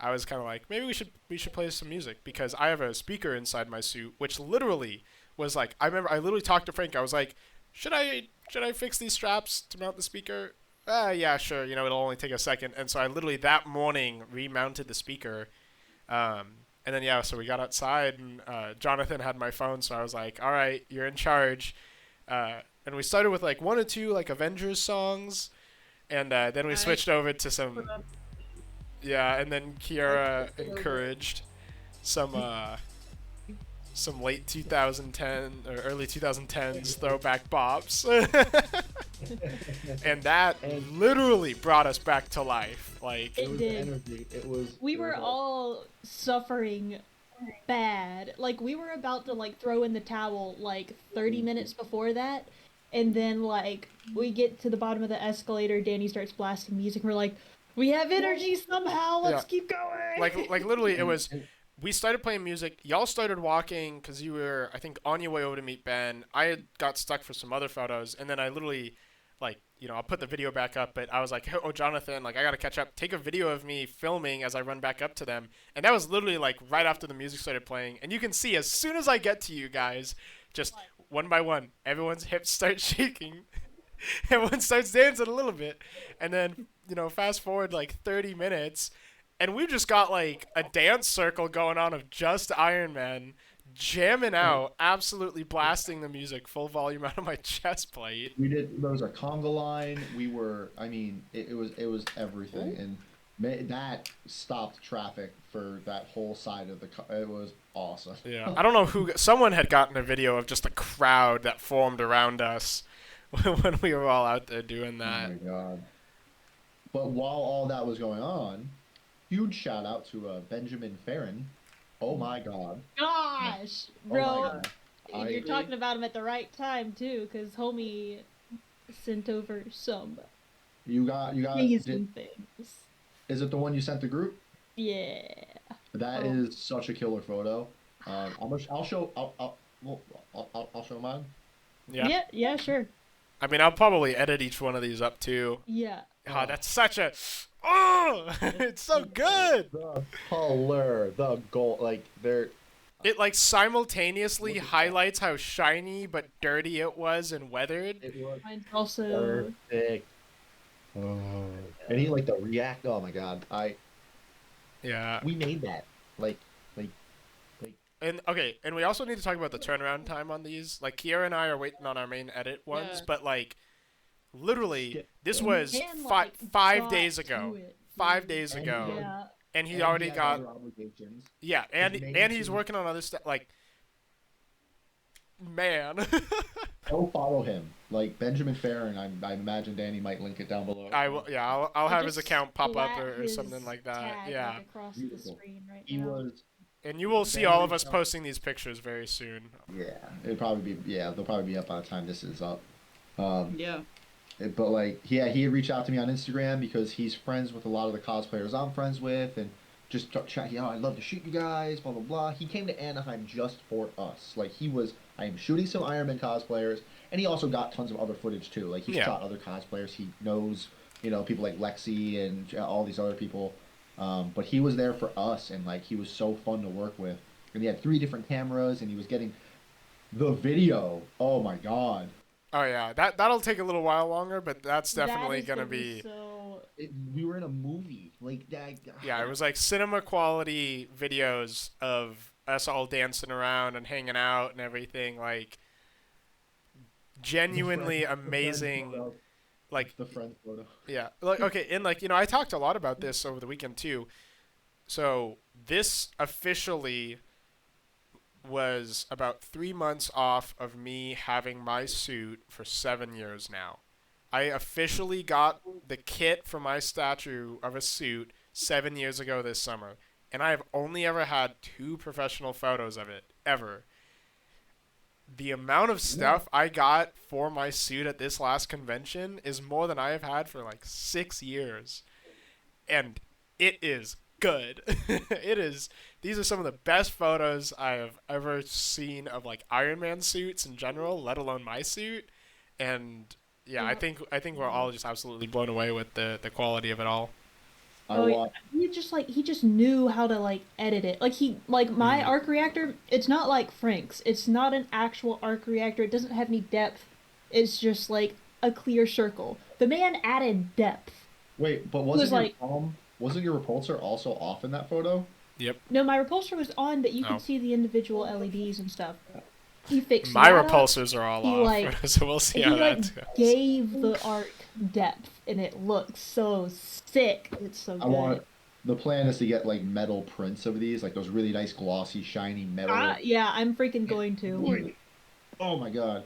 I was kind of like, maybe we should play some music because I have a speaker inside my suit, which literally was like, I remember I literally talked to Frank. I was like, should I fix these straps to mount the speaker? Yeah, sure. It'll only take a second. And so I literally that morning remounted the speaker. And then yeah, so we got outside and Jonathan had my phone, so I was like, all right, you're in charge. And we started with like one or two like Avengers songs, and then we I switched over to some put up yeah, and then Kiara encouraged some late 2010 or early 2010s throwback bops. And that literally brought us back to life. Like It It was did. energy. It was. We it were was all suffering bad. Like we were about to like throw in the towel like 30 minutes before that. And then like we get to the bottom of the escalator, Danny starts blasting music. We're like, we have energy somehow. Let's Yeah. keep going. like literally it was we started playing music, y'all started walking because you were I think on your way over to meet Ben. I had got stuck for some other photos, and then I literally like I'll put the video back up, but I was like, oh Jonathan, like I gotta catch up, take a video of me filming as I run back up to them. And that was literally like right after the music started playing, and you can see as soon as I get to you guys, just one by one, everyone's hips start shaking. Everyone starts dancing a little bit, and then fast forward like 30 minutes, and we just got like a dance circle going on of just Iron Man jamming out, absolutely blasting the music full volume out of my chest plate. We did. There was a conga line. We were. I mean, it was everything, and that stopped traffic for that whole side of the. It was awesome. Yeah, I don't know someone had gotten a video of just a crowd that formed around us when we were all out there doing Oh that. my god. But while all that was going on, huge shout out to Benjamin Farron. Oh my god. Gosh, Oh bro. my god. You're talking about him at the right time too, because homie sent over some You got amazing things. is it the one you sent the group? Yeah. That Oh. is such a killer photo. I'll show Well, I'll show mine. Yeah. Yeah, yeah, sure. I mean, I'll probably edit each one of these up too. Yeah. Ah, Oh, that's such a. Oh, it's so good. the color, the gold, like they're. It like simultaneously Look at that. highlights how shiny but dirty it was and weathered. It was Mine's also. perfect. Oh. And he like the react. Oh my god, Yeah. we made that. Like, like, like. And okay, and we also need to talk about the turnaround time on these. Like Kiera and I are waiting on our main edit ones, Yeah. but like literally Skip this them. was Man, five like, 5 days got ago. to it, 5 days And ago, Yeah. and he And already has got other obligations. yeah, His main and he's two. working on other stuff. Like man, Go follow him. Like Benjamin Farron, I imagine Danny might link it down below. I will. Yeah, I'll have his Just account pop up splat or something his like that. tag, Yeah, like, across the Beautiful. screen right He now. was. and you will see Ben all of reached us out- posting these pictures very soon. Yeah, it'd probably be. Yeah, they'll probably be up by the time this is up. Um, Yeah. But like, yeah, he had reached out to me on Instagram because he's friends with a lot of the cosplayers I'm friends with, and just chat. You know, I'd love to shoot you guys. Blah blah blah. He came to Anaheim just for us. Like he was. I am shooting some Iron Man cosplayers, and he also got tons of other footage too. Like he Yeah. shot other cosplayers. He knows, people like Lexi and all these other people. But he was there for us, and like he was so fun to work with. And he had 3 different cameras, and he was getting the video. Oh my god. Oh yeah, that'll take a little while longer, but that's definitely That is gonna be. so. We were in a movie. Like that. Yeah, it was like cinema quality videos of us all dancing around and hanging out and everything. Like genuinely The friend amazing. photo. Like The friend photo. yeah, like okay, and like I talked a lot about this over the weekend too. So this officially was about 3 months off of me having my suit for 7 years now. I officially got the kit for my statue of a suit 7 years ago this summer, and I have only ever had 2 professional photos of it ever. The amount of stuff I got for my suit at this last convention is more than I have had for like 6 years, and it is good. It is. These are some of the best photos I have ever seen of like Iron Man suits in general, let alone my suit. And yeah, Yeah. I think we're all just absolutely blown away with the quality of it all. I Oh, yeah. want. He just knew how to like edit it. Like my Mhm. arc reactor, it's not like Frank's. It's not an actual arc reactor. It doesn't have any depth. It's just like a clear circle. The man added depth. Wait, but was wasn't like- wasn't your repulsor also off in that photo? Yep. No, my repulsor was on, but you Oh. could see the individual LEDs and stuff. He fixed My that up. repulsors are all He, off, like- so we'll see He how like that goes. gave the arc depth, and it looks so sick. It's so good. I want. The plan is to get like metal prints of these, like those really nice glossy, shiny metal. Yeah, I'm freaking going to. Oh my god.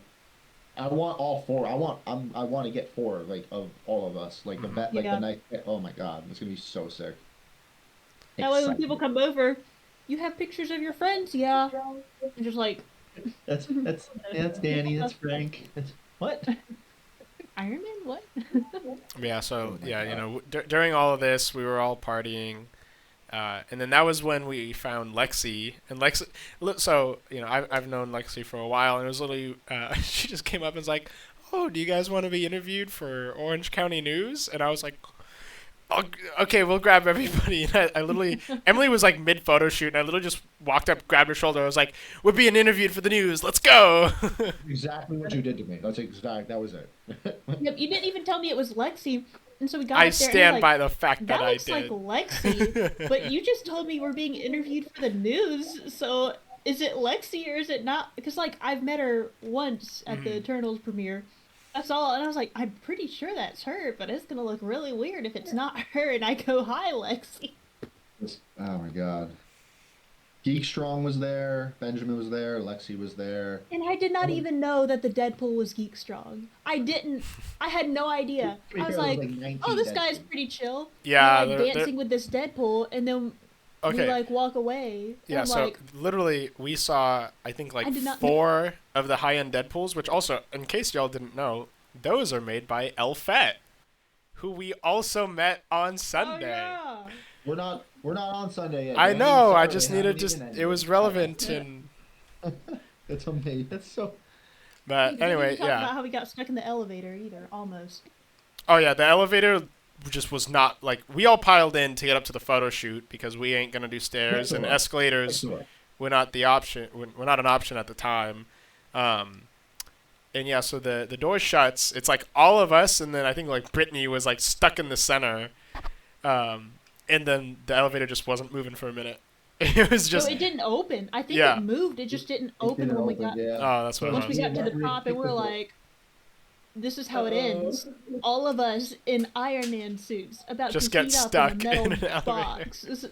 I want all 4. I want to get 4 like of all of us. Like the Mhm. bet like Yeah. the night. Oh my god, it's gonna be so sick. That way, when Exciting. people come over, you have pictures of your friends, yeah. And just like That's Danny. That's Frank. That's what? Iron Man, what? Yeah, so Oh my yeah, God. during all of this, we were all partying, and then that was when we found Lexi. And Lexi, so I've known Lexi for a while, and it was literally she just came up and was like, "Oh, do you guys want to be interviewed for Orange County News?" And I was like, "Oh, okay, we'll grab everybody." And I literally, Emily was like mid photo shoot, and I literally just walked up, grabbed her shoulder. I was like, "We're being interviewed for the news. Let's go." Exactly what you did to me. That's exact. That was it. Yep, you didn't even tell me it was Lexi, and so we got I up there stand and you're by like, the fact that that I looks like did. Lexi, but you just told me we're being interviewed for the news, so is it Lexi or is it not? Because like I've met her once at the Eternals premiere. That's all, and I was like, I'm pretty sure that's her, but it's gonna look really weird if it's not her, and I go, hi, Lexi. Oh my god. Geek Strong was there. Benjamin was there. Lexi was there. And I did not Oh. even know that the Deadpool was Geek Strong. I didn't. I had no idea. I was like, 19 oh, this guy's Deadpool. pretty chill. Yeah, We're, like they're- dancing with this Deadpool, and then Okay. we like walk away. And Yeah, I'm so like, literally we saw I think like I did not know- 4 of the high-end Deadpools, which also, in case y'all didn't know, those are made by El Fett, who we also met on oh Sunday. yeah. We're not on Sunday yet. I Danny. know, I Sorry, just it needed hasn't just even it was ended. relevant and It's amazing. That's so. We But didn't even anyway, talk yeah. about how we got stuck in the elevator either, almost. Oh yeah, the elevator just was not like we all piled in to get up to the photo shoot because we ain't gonna do Next stairs and door. Next escalators door. were not the option. Were not an option at the time. Um, and yeah, so the door shuts. It's like all of us, and then I think like Brittany was like stuck in the center. And then the elevator just wasn't moving for a minute. It was So just it didn't open. I think yeah. it moved. It just didn't It open didn't when we open, got. yeah. Oh, that's what it Once we was. got to the top, and we're like, "This is how it ends." All of us in Iron Man suits about Just to get heat up stuck in a metal in an elevator. box.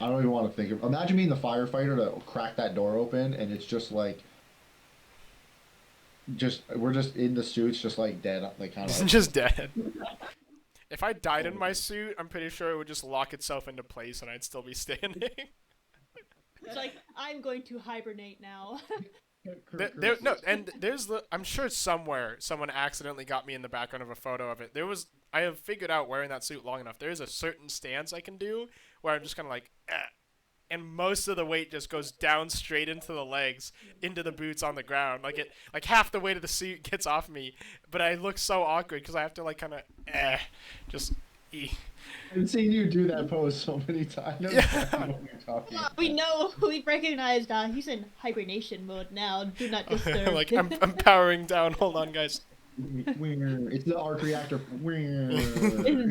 I don't even want to think of. Imagine being the firefighter to crack that door open, and it's just like, we're just in the suits, just like dead, like kind of like. Just dead. If I died in my suit, I'm pretty sure it would just lock itself into place and I'd still be standing. It's like I'm going to hibernate now. No, and I'm sure somewhere someone accidentally got me in the background of a photo of it. I have figured out wearing that suit long enough. There is a certain stance I can do where I'm just kind of like, and most of the weight just goes down straight into the legs, into the boots on the ground. Like half the weight of the suit gets off me, but I look so awkward because I have to like kind of, just. I've seen you do that pose so many times. I know exactly what you're talking about. We know. We've recognized. He's in hibernation mode now. Do not disturb. Like I'm powering down. Hold on, guys. It's the arc reactor.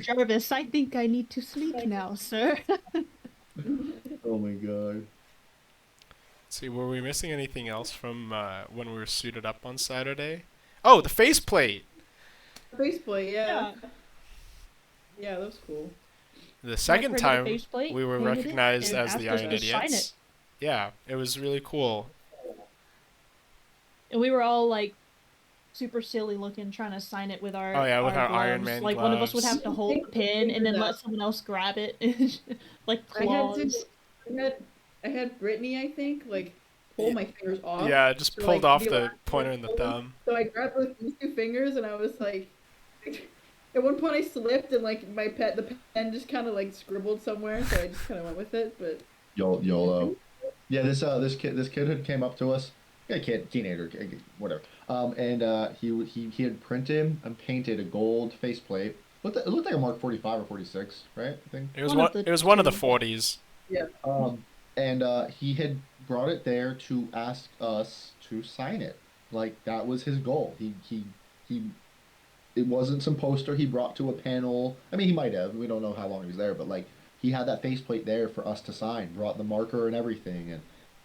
Jarvis, I think I need to sleep now, sir. Oh my god. Let's see, were we missing anything else from when we were suited up on Saturday? Oh, the faceplate. Faceplate, yeah. Yeah, that was cool. The second time faceplate, we were painted it, recognized and as the asked us Iron to sign Idiots. it. Yeah, it was really cool. And we were all like super silly looking, trying to sign it with our Oh yeah, with our gloves. Iron Man like gloves. one of us would have to hold the pin and then let someone else grab it, like claws. I had Brittany, I think, like pull my fingers off. Yeah, just So, pulled like, off be the like, pointer and the thumb. So I grabbed both these two fingers and I was like, at one point I slipped and like the pen just kind of like scribbled somewhere, so I just kind of went with it. But YOLO. Yeah, this kid had came up to us. Yeah, teenager, whatever. And he had printed and painted a gold faceplate. It looked like a Mark 45 or 46, right? I think. It was one of the 40s. yeah. And he had brought it there to ask us to sign it. Like that was his goal. He it wasn't some poster he brought to a panel. I mean, he might have. We don't know how long he was there, but like he had that faceplate there for us to sign. Brought the marker and everything,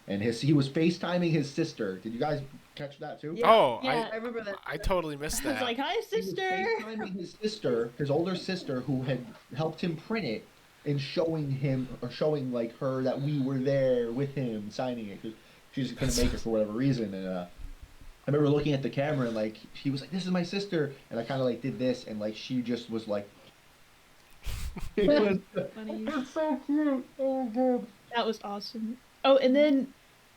and he was FaceTiming his sister. Did you guys catch that too? Yeah. Oh, Yeah. I remember that. I totally missed I was that. like, "Hi, He was sister." FaceTiming his sister, his older sister, who had helped him print it, and showing like her that we were there with him signing it because she just couldn't make it for whatever reason. And I remember looking at the camera and like he was like, "This is my sister," and I kind of like did this, and like she just was like, "It was Funny. it's so cute." Oh god. That was awesome. Oh, and then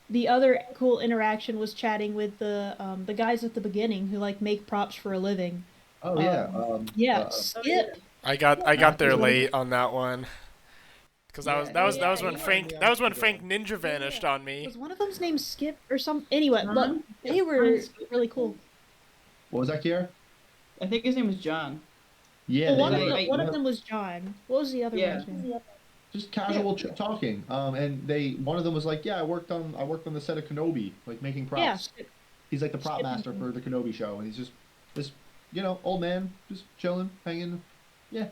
the other cool interaction was chatting with the guys at the beginning who like make props for a living. Oh yeah. Yeah, Skip. I got there late on that one. Because that was when Frank Ninja vanished on me. Was one of them's name Skip or some? Anyway, but John? they were really cool. What was that, Kier? I think his name was John. Yeah. Well, they- one of them was John. What was the other Yeah. one's name? just casual talking. And one of them was like, "Yeah, I worked on the set of Kenobi, like making props." Yeah, Skip. He's like the prop Skip. master for the Kenobi show, and he's just this, old man, just chilling, hanging. Yeah.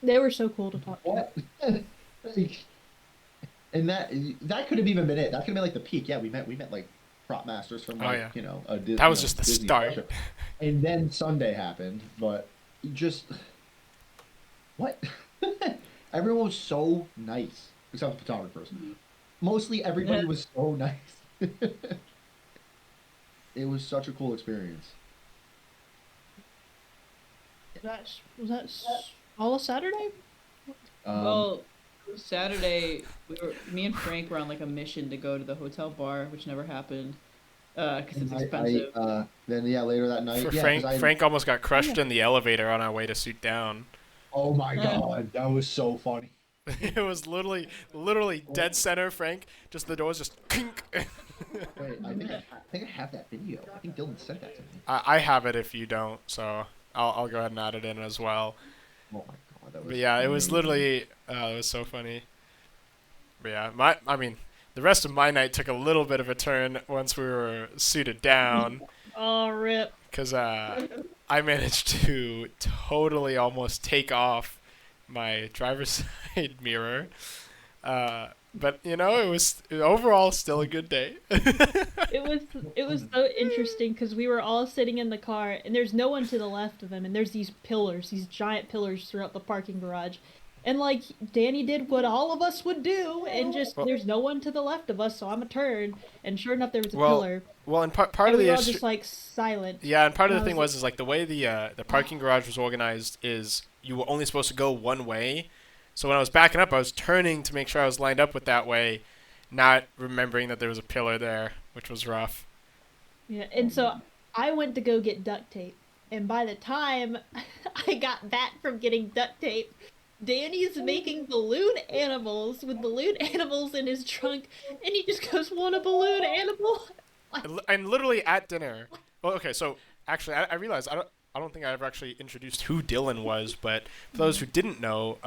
They were so cool to talk to. What? Like, and that could have even been it. That could have been like the peak. Yeah, we met like prop masters from like, a That was just the Disney start. show. And then Sunday happened, but just what? Everyone was so nice, except the photographers. Mostly everybody was so nice. It was such a cool experience. Was that all of Saturday? Well, Saturday, me and Frank were on like a mission to go to the hotel bar, which never happened, because it's expensive. Then later that night, For yeah, 'cause Frank almost got crushed in the elevator on our way to suit down. Oh my god, that was so funny. It was literally dead center, Frank. Just the doors just kink. Wait, I think I have that video. I think Dylan sent that to me. I have it if you don't, so I'll go ahead and add it in as well. Oh my god, that But was yeah, it was amazing. literally it was so funny. But yeah, I mean, the rest of my night took a little bit of a turn once we were suited down, Oh, rip. because I managed to totally almost take off my driver's side mirror. But you know, it was overall still a good day. It was it was so interesting because we were all sitting in the car and there's no one to the left of him and there's these pillars, these giant pillars throughout the parking garage. And like Danny did what all of us would do and just Well, there's no one to the left of us, so I'm a turn and sure enough there was a well, pillar well, and part and of we the were all issue, just like silent. yeah, and part of And the I thing was was is like the way the parking garage was organized is you were only supposed to go one way. So when I was backing up, I was turning to make sure I was lined up with that way, not remembering that there was a pillar there, which was rough. yeah, and so I went to go get duct tape. And by the time I got back from getting duct tape, Danny's making balloon animals with balloon animals in his trunk, and he just goes, "Want a balloon animal?" Like, And literally at dinner. Well, okay, so actually, I realized I don't think I ever actually introduced who Dylan was, but for those who didn't know,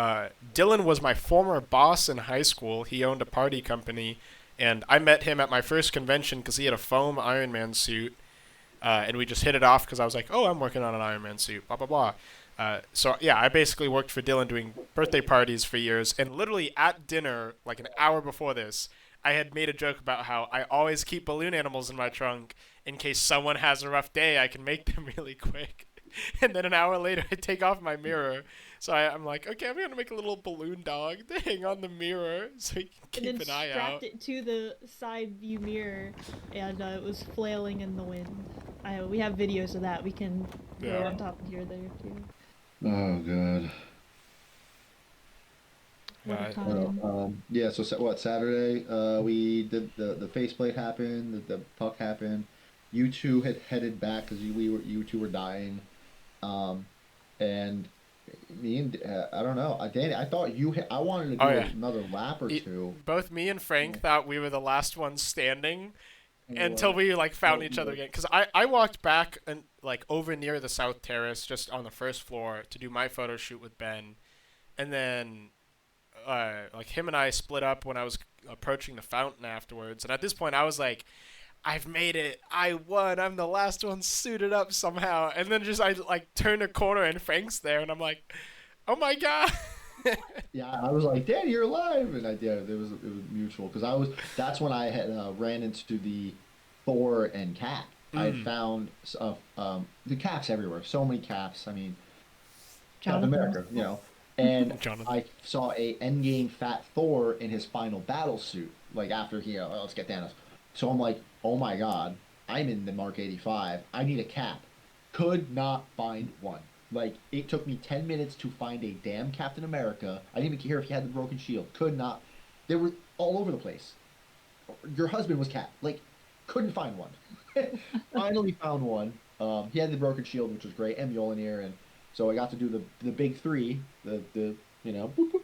Dylan was my former boss in high school. He owned a party company, and I met him at my first convention because he had a foam Iron Man suit, and we just hit it off because I was like, "Oh, I'm working on an Iron Man suit." Blah blah blah. So yeah, I basically worked for Dylan doing birthday parties for years, and literally at dinner, like an hour before this, I had made a joke about how I always keep balloon animals in my trunk in case someone has a rough day. I can make them really quick. And then an hour later, I take off my mirror. So I'm like, okay, I'm gonna make a little balloon dog to hang on the mirror so you can and then keep an eye strapped out. it to the side view mirror, and it was flailing in the wind. We have videos of that. We can throw Yeah. on top of here there too. Oh god. What a Yeah. time! Yeah. So what? Saturday, we did the faceplate happened. The puck happened. You two had headed back because you two were dying. Um, and me and I don't know. Danny, I thought I wanted to Oh do yeah. another lap or two. Both me and Frank thought we were the last ones standing, And we're until like, we like found oh, each we're other like, again. Because I walked back and like over near the south terrace, just on the first floor, to do my photo shoot with Ben, and then like him and I split up when I was approaching the fountain afterwards. And at this point, I was like, I've made it. I won. I'm the last one suited up somehow. And then just I like turn a corner and Frank's there, and I'm like, oh my god. yeah, I was like, Danny, you're alive, and yeah, it was mutual because that's when I had ran into the Thor and Cap. I had Mm. found the caps everywhere, so many caps. I mean, Captain Jonathan. America, and Jonathan. I saw a Endgame Fat Thor in his final battle suit, like after he, let's get Thanos. So I'm like, oh my god, I'm in the Mark 85. I need a cap. Could not find one. Like it took me 10 minutes to find a damn Captain America. I didn't even care if he had the broken shield. Could not. They were all over the place. Your husband was Cap. Like, couldn't find one. Finally found one. He had the broken shield, which was great, and Mjolnir, and so I got to do the big three, the boop,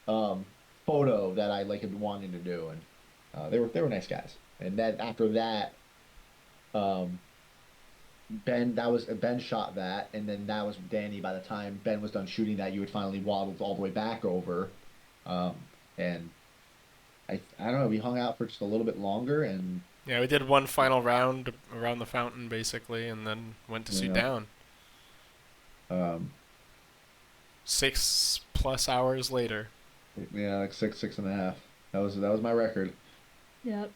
boop, photo that I like had been wanting to do, and they were nice guys. And then after that, um, Ben shot that, and then that was Danny. By the time Ben was done shooting that, you had finally waddled all the way back over, um, and I don't know. We hung out for just a little bit longer, and Yeah, we did one final round around the fountain basically, and then went to you suit know, down. um, 6+ hours later. yeah, like six and a half. That was my record. Yep.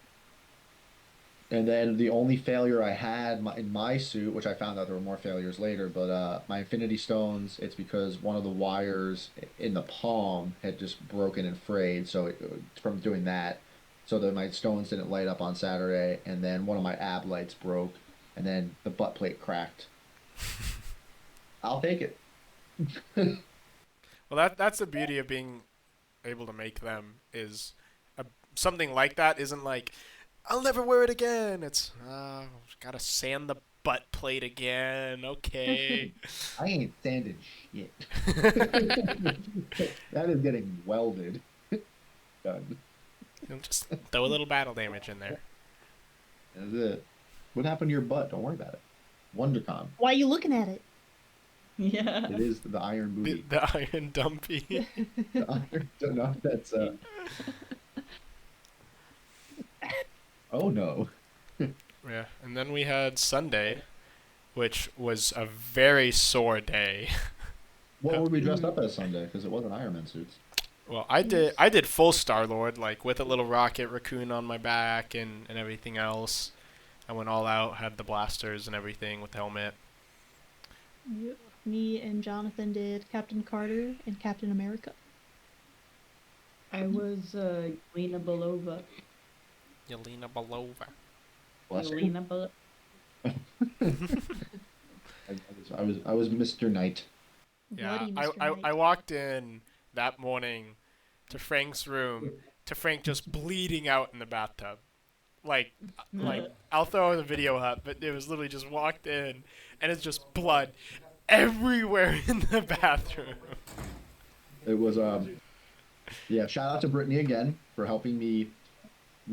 And then the only failure I had in my suit, which I found out there were more failures later, but my Infinity Stones, it's because one of the wires in the palm had just broken and frayed. So from doing that, so that my stones didn't light up on Saturday, and then one of my ab lights broke, and then the butt plate cracked. I'll take it. Well, that's the beauty of being able to make them is something like that isn't like I'll never wear it again. It's gotta sand the butt plate again. Okay. I ain't sanding shit. That is getting welded. Done. Just throw a little battle damage in there. That's it. What happened to your butt? Don't worry about it. WonderCon. Why are you looking at it? Yeah. It is the iron booty. The iron dumpy. The iron. No, that's Oh no. Yeah, and then we had Sunday, which was a very sore day. What were we dressed up as Sunday? Because it wasn't Iron Man suits. Well, I did full Star-Lord, like with a little rocket raccoon on my back and everything else. I went all out, had the blasters and everything with the helmet. Yep. Me and Jonathan did Captain Carter and Captain America. I was Lena Belova. Yelena Belova. Bless you. Lena Belova. I was Mr. Knight. Yeah, Bloody Mr. I Knight. walked in that morning to Frank's room, to Frank just bleeding out in the bathtub. Like I'll throw the video up, but it was literally just walked in, and it's just blood everywhere in the bathroom. It was yeah. Shout out to Brittany again for helping me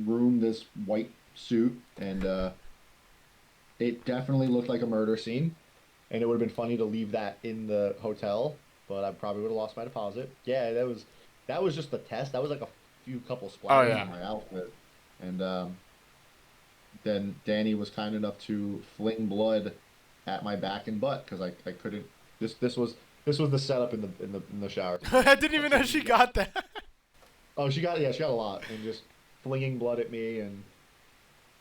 room this white suit, and it definitely looked like a murder scene. And it would have been funny to leave that in the hotel, but I probably would have lost my deposit. Yeah, that was just the test. That was like a couple splatters on my outfit, and then Danny was kind enough to fling blood at my back and butt because I couldn't. This was the setup in the shower. I didn't even know she got that. Oh, she got a lot, and just flinging blood at me, and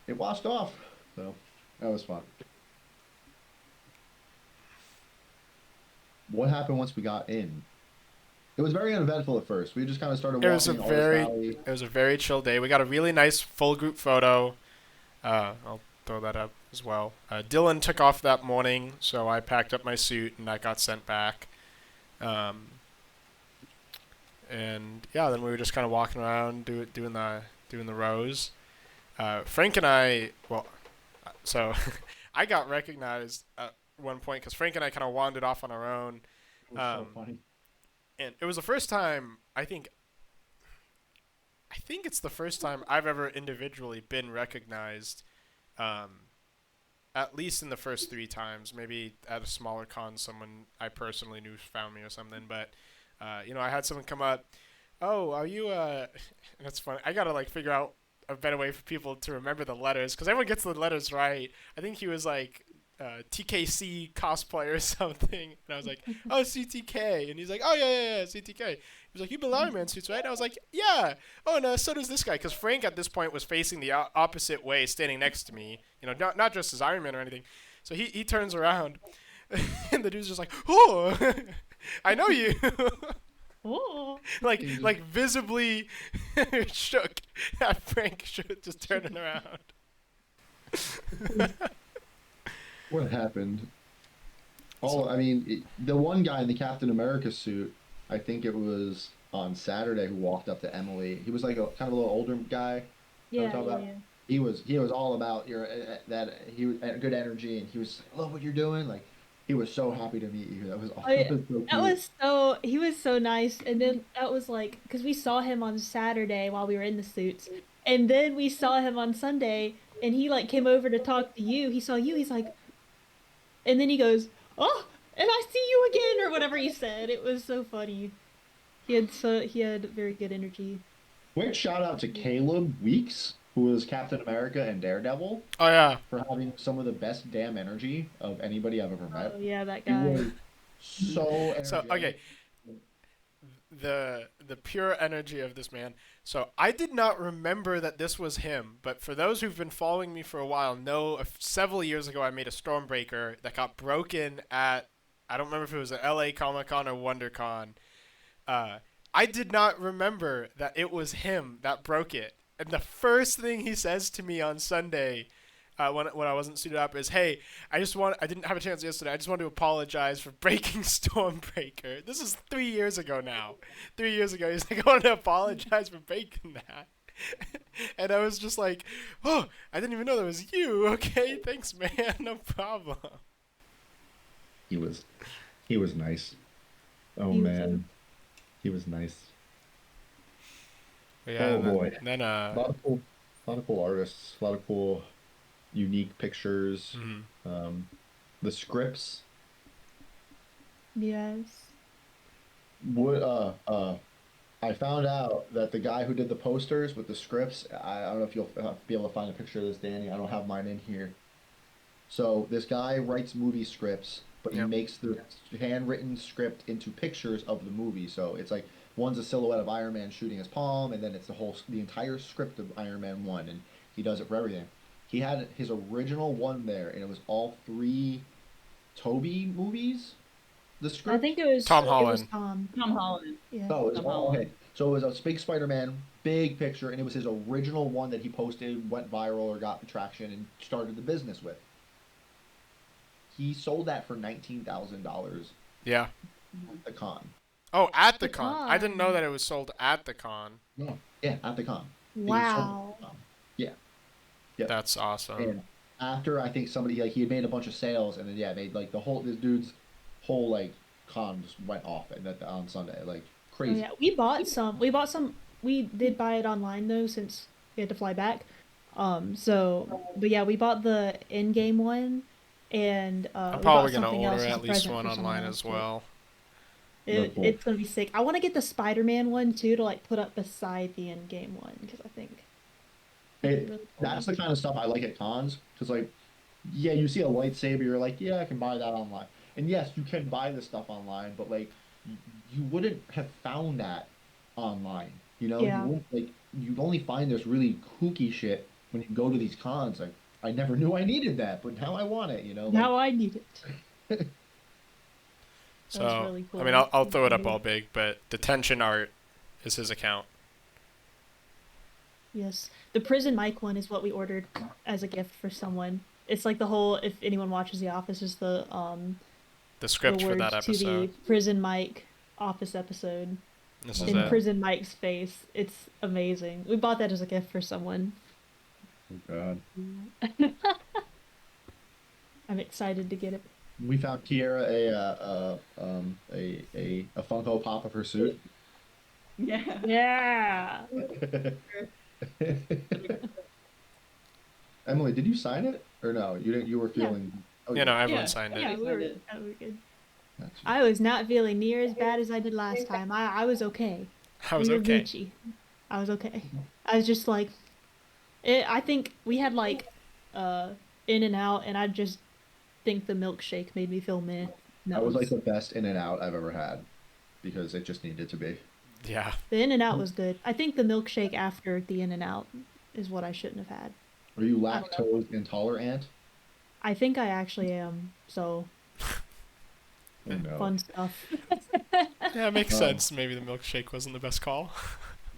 it washed off. So that was fun. What happened once we got in? It was very uneventful at first. We just kind of started walking. It was a very chill day. We got a really nice full group photo. I'll throw that up as well. Dylan took off that morning, so I packed up my suit and that got sent back. And yeah, then we were just kind of walking around doing the rows. Frank and I, so I got recognized at one point because Frank and I kind of wandered off on our own. It was so funny. And it was the first time, I think it's the first time I've ever individually been recognized, at least in the first 3 times. Maybe at a smaller con, someone I personally knew found me or something. But, I had someone come up, oh, are you, and it's funny, I gotta, figure out a better way for people to remember the letters, because everyone gets the letters right. I think he was, TKC cosplay or something, and I was like, oh, CTK, and he's like, oh yeah, CTK. He was like, you build Iron Man suits, right? And I was like, yeah. Oh, and so does this guy, because Frank at this point was facing the opposite way, standing next to me, not just as Iron Man or anything. So he turns around, and the dude's just like, oh, I know you. Oh. like visibly shook at Frank just turning around. What happened? Oh, I mean, the one guy in the Captain America suit, I think it was on Saturday, who walked up to Emily. He was like a kind of a little older guy. Yeah. He was all about good energy, and he was like, I love what you're doing. Like, he was so happy to meet you. That was awesome. He was so nice. And then that was because we saw him on Saturday while we were in the suits, and then we saw him on Sunday, and he came over to talk to you. He saw you. He's like, and then he goes, oh, and I see you again, or whatever he said. It was so funny. He had very good energy. Quick shout out to Caleb Weeks, who was Captain America and Daredevil. Oh yeah, for having some of the best damn energy of anybody I've ever met. Oh yeah, that guy. He was so energetic. So okay, the pure energy of this man. So I did not remember that this was him, but for those who've been following me for a while know several years ago I made a Stormbreaker that got broken at, I don't remember if it was at LA Comic-Con or WonderCon. I did not remember that it was him that broke it. And the first thing he says to me on Sunday, when I wasn't suited up, is, "Hey, I didn't have a chance yesterday. I just want to apologize for breaking Stormbreaker." This is 3 years ago now. 3 years ago, he's like, "I want to apologize for breaking that." And I was just like, oh, I didn't even know that was you. Okay, thanks, man. No problem. He was he was nice. Oh He was man, he was nice. But yeah, Oh and then, boy, then a lot of cool artists, a lot of cool, unique pictures. mhm. Um, the scripts. yes. Would I found out that the guy who did the posters with the scripts. I don't know if you'll be able to find a picture of this, Danny. I don't have mine in here. So this guy writes movie scripts, but he Yep. makes the handwritten script into pictures of the movie. So it's like one's a silhouette of Iron Man shooting his palm, and then it's the entire script of Iron Man 1, and he does it for everything. He had his original one there, and it was all three Toby movies. The I script. think it was Tom it was Holland. Tom. Tom Holland. Yeah. Oh, it was Tom all Holland. okay. So it was a big Spider-Man, big picture, and it was his original one that he posted, went viral or got traction, and started the business with. He sold that for $19,000 Yeah. at the con. Oh, at the The con. I didn't know con. that it was sold at the con. Yeah, yeah, at the con. He sold it Wow. at the con. Yeah, yep. That's awesome. And after I think somebody like he had made a bunch of sales, and then yeah, made like the whole this dude's whole like con just went off and that on Sunday like Oh crazy. yeah, we bought some. We bought some. We did buy it online though, since we had to fly back. But yeah, we bought the in-game one, and I'm we bought probably gonna something else order as a at least present one for someone online else. as But well. Real cool. it's gonna be sick. I want to get the Spider-Man one too to like put up beside the in-game one because I think it'd be It really that's cool. the kind of stuff I like at cons because like yeah, you see a lightsaber, you're like yeah, I can buy that online. And yes, you can buy this stuff online, but like you wouldn't have found that online. You know, you Yeah. wouldn't like you'd only find this really kooky shit when you go to these cons. Like I never knew I needed that, but now I want it. You know, like Now I need it. That was So, really I mean, cool. I'll It throw it was up new. all big, but Detention Art is his account. Yes. The Prison Mike one is what we ordered as a gift for someone. It's like the whole, if anyone watches The Office, is The the script for that words to the episode. Prison Mike Office episode This is in it. okay. Prison Mike's face. It's amazing. We bought that as a gift for someone. Oh God. I'm excited to get it. We found Kiera a Funko Pop of her suit. Yeah. Yeah. Emily, did you sign it or no? You didn't. You were Yeah. feeling. Oh, You you know, did. everyone Yeah. signed Yeah. it. We were, Excited. we were good. Got you. I was not feeling near as bad as I did last time. I was okay. I was We were okay. Gucci. I was okay. I was just like, I think we had like In and Out, and I just think the milkshake made me feel meh. And That that was like was the best In and Out I've ever had because it just needed to be. Yeah. the In and Out was good. I think the milkshake after the In and Out is what I shouldn't have had. Are you I don't know. lactose intolerant? I think I actually am. So Oh no. fun stuff. Yeah, it makes Um, sense. Maybe the milkshake wasn't the best call.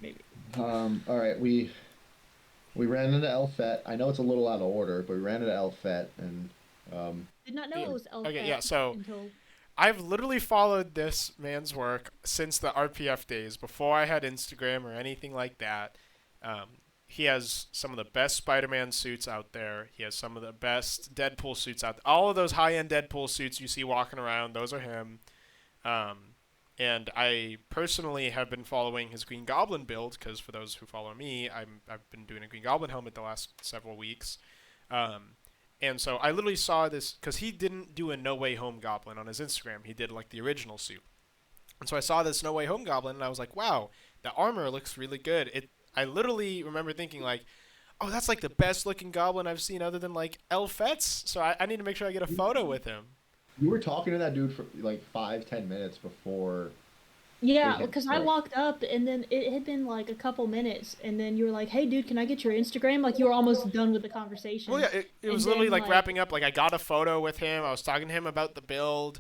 Maybe. all right, we ran into Elfet. I know it's a little out of order, but we ran into Elfet and Did not know Yeah. it was Okay, yeah, Elfette so until I've literally followed this man's work since the RPF days, before I had Instagram or anything like that. He has some of the best Spider-Man suits out there. He has some of the best Deadpool suits out there. All of those high-end Deadpool suits you see walking around, those are him. And I personally have been following his Green Goblin build because for those who follow me, I've been doing a Green Goblin helmet the last several weeks. Um, and so I literally saw this because he didn't do a No Way Home Goblin on his Instagram. He did like the original suit. And so I saw this No Way Home Goblin and I was like, wow, the armor looks really good. I literally remember thinking like, oh, that's like the best looking goblin I've seen other than like Elfet's. So I need to make sure I get a photo with him. you were talking to that dude for like 5-10 minutes before it yeah, hit because I start. walked up and then it had been like a couple minutes, and then you were like, "Hey, dude, can I get your Instagram?" Like you were almost done with the Well, yeah, conversation, it and was literally then like wrapping up. Like I got a photo with him. I was talking to him about the build.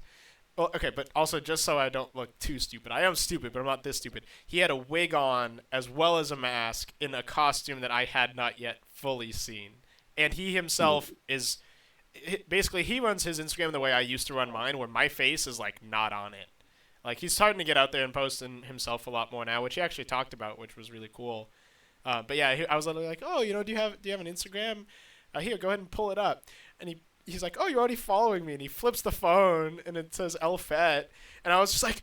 Well, okay, but also just so I don't look too stupid. I am stupid, but I'm not this stupid. He had a wig on as well as a mask in a costume that I had not yet fully seen. And he himself is basically he runs his Instagram the way I used to run mine, where my face is like not on it. Like he's starting to get out there and posting himself a lot more now, which he actually talked about, which was really cool. But yeah, I was literally like, oh, do you have an Instagram? Here, go ahead and pull it up. And he's like, oh, you're already following me. And he flips the phone, and it says Elfette. And I was just like,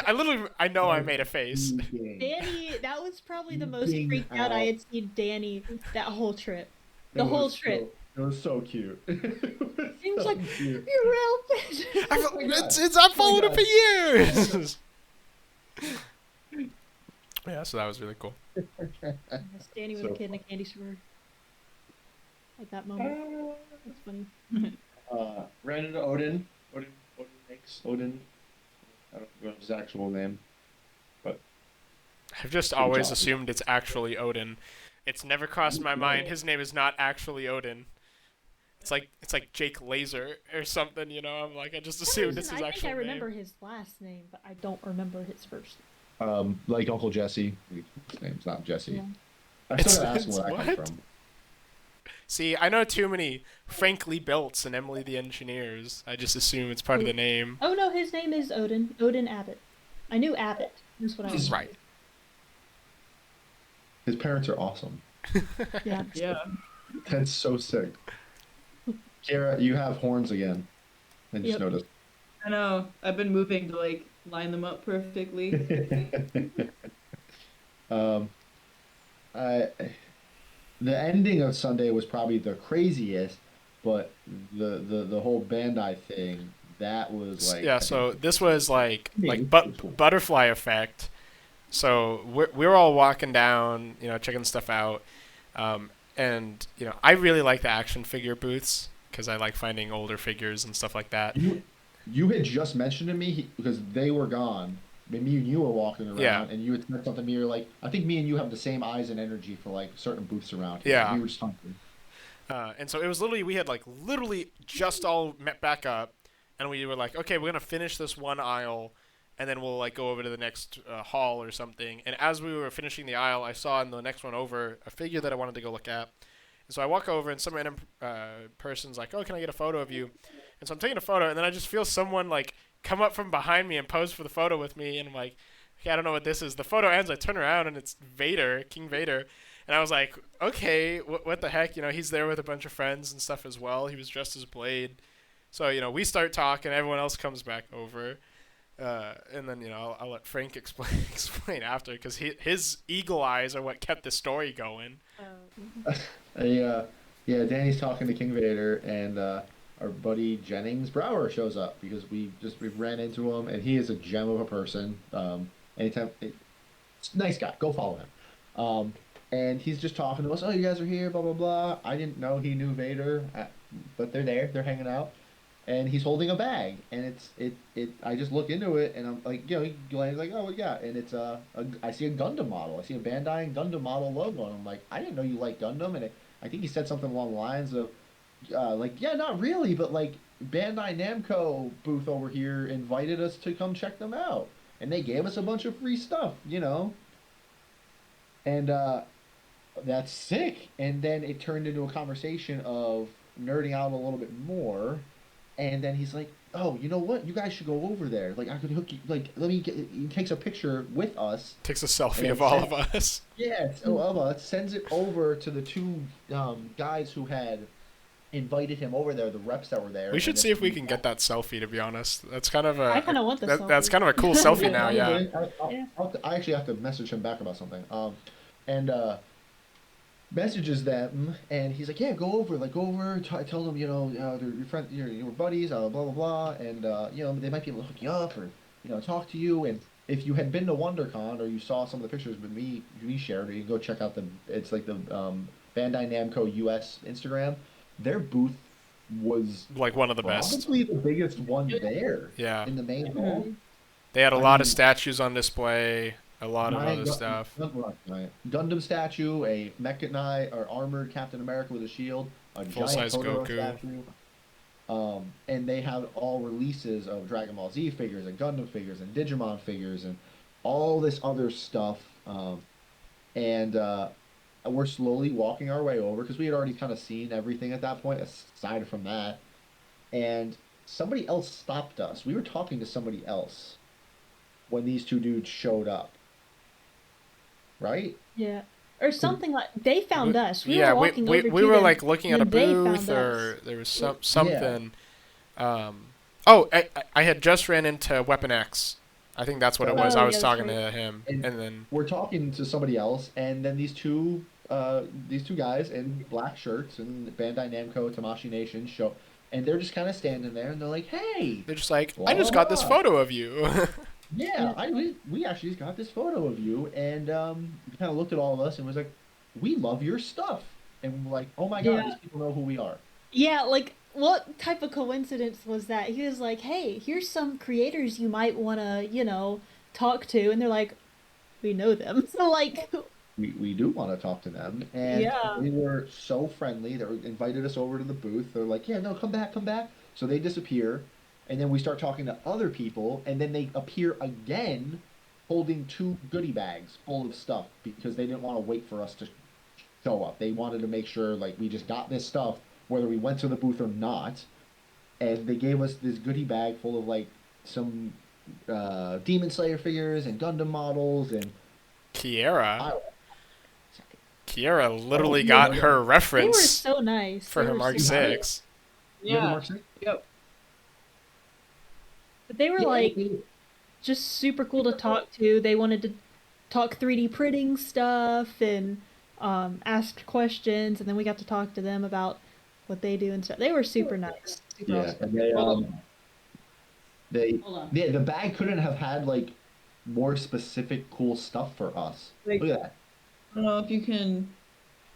I know I made a face. Danny, that was probably the most Geeking freaked out I out. had seen Danny that whole trip. It The whole was trip. it was so cute. He was so like, cute. "You're Elfette." Oh my God. I've Oh my followed him God. for years. Yeah, so that was really cool. Yes, Danny with So a kid in a candy store. At that moment. That's funny. Ran into Odin. Odin makes Odin. I don't know his actual name, but I've just good always job. assumed it's actually Odin. It's never crossed my mind. His name is not actually Odin. It's like Jake Laser or something, I'm like, I just For some assumed it's reason, his I think I actual remember name. his last name, but I don't remember his first. Like Uncle Jesse. His name's not Jesse. Yeah. I It's, still gotta ask him it's where that what? comes from. See, I know too many Frankly Belts and Emily the Engineers. I just assume it's part of the name. Oh no, his name is Odin. Odin Abbott. I knew Abbott. That's what I was Right. His parents are awesome. Yeah. Yeah. That's so sick. Kara, you have horns again. I just Yep. noticed. I know. I've been moving to like line them up perfectly. um, I the ending of Sunday was probably the craziest, but the whole Bandai thing that was like Yeah, I think so this was like me, like it was cool. butterfly effect. So we're all walking down, checking stuff out, and I really like the action figure booths because I like finding older figures and stuff like that. You had just mentioned to me because they were gone. And me and you were walking Yeah, around, and you had said something to me. You're like, I think me and you have the same eyes and energy for like certain booths around here. yeah. We were just talking. And so it was literally we had like literally just all met back up, and we were like, okay, we're gonna finish this one aisle, and then we'll like go over to the next hall or something. And as we were finishing the aisle, I saw in the next one over a figure that I wanted to go look at. And so I walk over, and some random person's like, "Oh, can I get a photo of you?" And so I'm taking a photo, and then I just feel someone like come up from behind me and pose for the photo with me, and I'm like, "Okay, I don't know what this is." The photo ends. I turn around, and it's Vader, King Vader. And I was like, okay, what the heck? He's there with a bunch of friends and stuff as well. He was dressed as Blade. So, we start talking. Everyone else comes back over. And then, I'll let Frank explain after because his eagle eyes are what kept the story going. Yeah, yeah. Danny's talking to King Vader, and our buddy Jennings Brower shows up because we ran into him, and he is a gem of a person. Anytime, nice guy. Go follow him. And he's just talking to us. Oh, you guys are here, blah blah blah. I didn't know he knew Vader, but they're there. They're hanging out, and he's holding a bag, and it. I just look into it, and I'm like, Glenn's like, oh, what you got? And it's I see a Gundam model. I see a Bandai and Gundam model logo, and I'm like, I didn't know you like Gundam, and I think he said something along the lines of, like, yeah, not really, but like Bandai Namco booth over here invited us to come check them out, and they gave us a bunch of free stuff. And that's sick. And then it turned into a conversation of nerding out a little bit more. And then he's like, "Oh, you know what? You guys should go over there. Like, I could hook you. Like, let me get." He takes a picture with us, Takes a and selfie then of all of us. of us, sends it over to the two guys who had invited him over there, the reps that were there. We And should this see if we can get that selfie, to be honest. That's kind of I kind of want the that's selfie. kind of a cool selfie now, yeah. Yeah. I actually have to message him back about something. And messages them, and he's like, "Yeah, go over, tell them, they're your friend, your buddies, blah blah blah, and they might be able to hook you up or talk to you. And if you had been to WonderCon or you saw some of the pictures with we shared, or you can go check out it's like the Bandai Namco US Instagram. Their booth was Like one of the best. probably the biggest one there Yeah. in the main hall. They had a I lot of mean, statues on display, a lot of other Giant stuff. Gundam statue, a Mecha Knight or armored Captain America with a shield, a Full-size giant Totoro Goku. statue. And they have all releases of Dragon Ball Z figures and Gundam figures and Digimon figures and all this other stuff. And we're slowly walking our way over because we had already kind of seen everything at that point, aside from that. And somebody else stopped us. We were talking to somebody else when these two dudes showed up, right? Yeah. or something like they found us. We Yeah, were walking over we to were them, like looking at a and they booth, found or us. there was Yeah. something. Oh, I had just ran into Weapon X. I think that's what it So was. Oh I yeah, was that's talking right. to him, and and then we're talking to somebody else, and then these two guys in black shirts and Bandai Namco Tamashii Nation show, and they're just kind of standing there, and they're like, "Hey, they're just like, "I blah just blah got this blah. photo of you." Yeah, Yeah, we actually just got this photo of you," and kind of looked at all of us and was like, "We love your stuff," and we're like, "Oh my God, yeah, these people know who we are." yeah. Like, what type of coincidence was that? He was like, "Hey, here's some creators you might want to, talk to," and they're like, "We know them." So like, We do want to talk to them, and yeah, they were so friendly. They invited us over to the booth. They're like, "Yeah, no, come back, come back." So they disappear, and then we start talking to other people, and then they appear again, holding two goodie bags full of stuff because they didn't want to wait for us to show up. They wanted to make sure like we just got this stuff whether we went to the booth or not, and they gave us this goodie bag full of like some Demon Slayer figures and Gundam models and Kiera, I. Kiera Oh, literally yeah. got her They were reference so nice. for They her were Mark you super have nice. it? Six. You have the Yeah. Mark 6? Yep. But they were Yeah, like just super cool to talk to. They wanted to talk 3D printing stuff and asked questions, and then we got to talk to them about what they do and stuff. They were super nice, super yeah, awesome. and they Hold on. they Hold on. yeah, the bag couldn't have had like more specific cool stuff for us. Like, Look at I don't know if you can.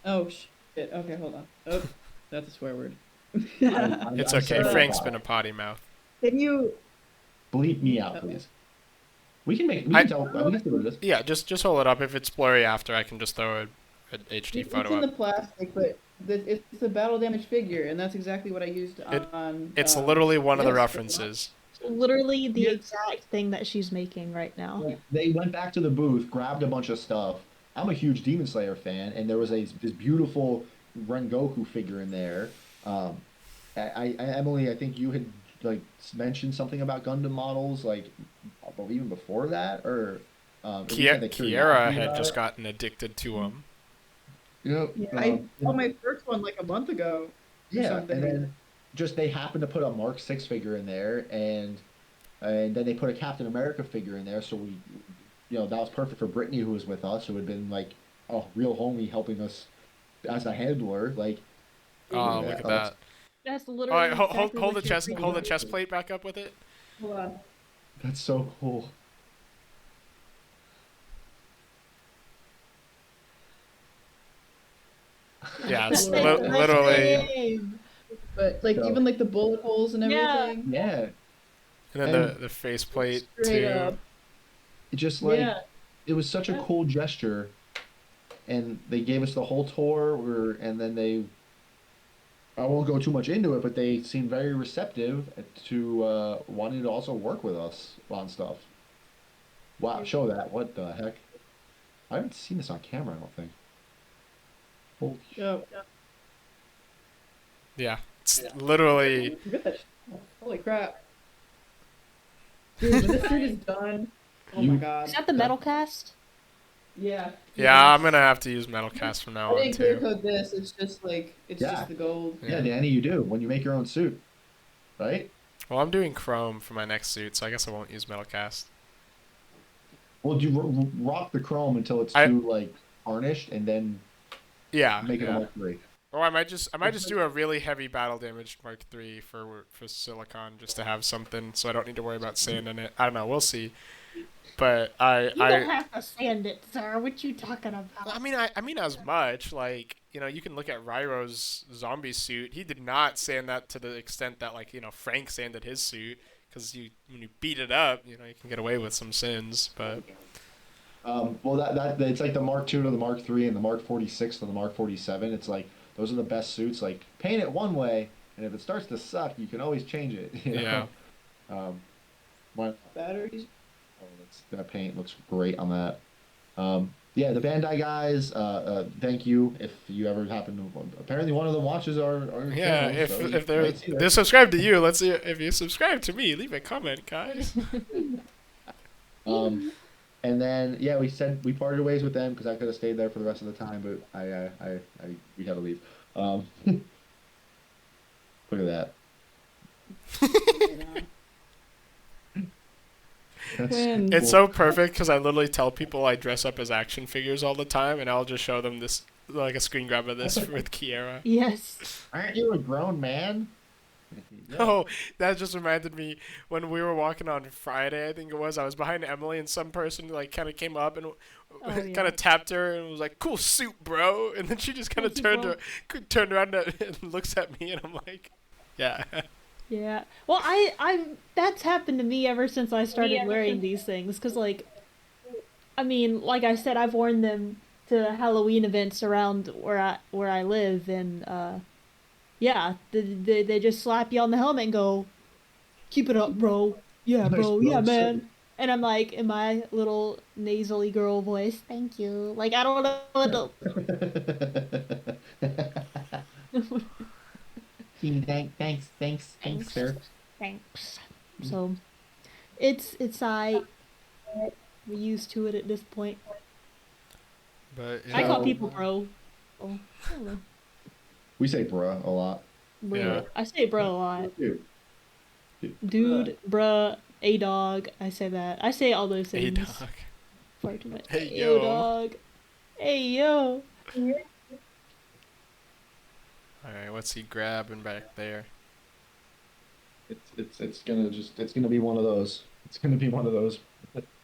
Oh shit. Okay, hold on. Oh, that's a swear word. that. It's I okay. said it Frank's out been a loud. potty mouth. Can you? Bleep me out, Uh-oh. please. We I can tell we can still do this. Yeah, just hold it up. If it's blurry after, I can just throw an HD It's photo in up. the plastic, but it's a battle damage figure, and that's exactly what I used It on. it's literally one of the Yes. references. Literally the Yeah. exact thing that she's making right now. Like, they went back to the booth, grabbed a bunch of stuff. I'm a huge Demon Slayer fan, and there was this beautiful Rengoku figure in there. Um, Emily, I think you had like mentioned something about Gundam models, like, but even before that, or at least had the Kiera curiosity had about just it. gotten addicted to him. Yep. Yeah, I bought my first one like a month ago or Yeah, and something. then just they happened to put a Mark 6 figure in there, and then they put a Captain America figure in there, so that was perfect for Brittany, who was with us, who had been like a real homie helping us as a handler. Like, look Oh, at look that. at Oh, that. That's All right, literally hold exactly hold the what you're chest hold the thinking. chest plate back up with it. Hold on. that's so cool. Yeah, it's That's literally. same. But like So, even like the bullet holes and Yeah. everything, yeah, And then and the faceplate straight too. up. it just like Yeah. it was such a cool gesture, and they gave us the whole tour. And then I won't go too much into it, but they seemed very receptive to wanting to also work with us on stuff. Wow, show that. What the heck? I haven't seen this on camera, I don't think. Holy Oh, Yeah, it's literally. good. Holy crap. Dude, when this suit is done, oh my You- god. Is that the metal cast? Yeah. Yeah, I'm gonna have to use metal cast from I now on didn't clear too. code this. It's just like it's Yeah. just the gold. Yeah, Yeah. Danny, you do when you make your own suit, right? Well, I'm doing chrome for my next suit, so I guess I won't use metal cast. Well, do you rock the chrome until it's I- too like tarnished, and then Yeah, make it a yeah. Mark 3. Or I might just do a really heavy battle damage Mark III for silicon just to have something, so I don't need to worry about sanding it. I don't know, we'll see. But You don't have to sand it, sir. What you talking about? I mean as much, like, you can look at Rairo's zombie suit. He did not sand that to the extent that, like, Frank sanded his suit, because when you beat it up, you can get away with some sins. But Well, that it's like the Mark 2 to the Mark 3 and the Mark 46 to the Mark 47. It's like those are the best suits. Like, paint it one way, and if it starts to suck, you can always change it. You know? yeah, When, Batteries. that paint looks great on that. Yeah, the Bandai guys. Thank you. If you ever happen to, apparently one of them watches our yeah. channel, If so if you might see they're that. subscribed to you, let's see if you subscribe to me. Leave a comment, guys. Um, And then yeah, we parted ways with them because I could have stayed there for the rest of the time, but we had to leave. Look at that. You know. That's Twins. It's cool. so perfect because I literally tell people I dress up as action figures all the time, and I'll just show them this, like a screen grab of this with Kiera. Yes. Aren't you a grown man? Yeah. Oh, that just reminded me when we were walking on Friday, I think it was. I was behind Emily, and some person like kind of came up and Oh, yeah. kind of tapped her and was like, "Cool suit, bro." And then she just kind of Thank you, turned around and looks at me, and I'm like, "Yeah." Yeah. Well, I that's happened to me ever since I started wearing these things. Cause like, I mean, like I said, I've worn them to Halloween events around where I live, and yeah, they just slap you on the helmet and go, "Keep it up, bro. Yeah, Nice, bro. bro. Yeah, Sick. man." And I'm like, in my little nasally girl voice, "Thank you." Like I don't know what to. Thanks, sir. Thanks. So, it's we're used to it at this point. But I call So- people bro. Oh, I don't know. We say bruh a lot. Bro. Yeah. I say bro a lot. Dude. Dude, bruh, a dog. I say that. I say all those hey, things. dog. Far too much. Hey, yo, yo. dog. Hey, yo. All right, what's he grabbing back there? It's gonna be one of those. It's gonna be one of those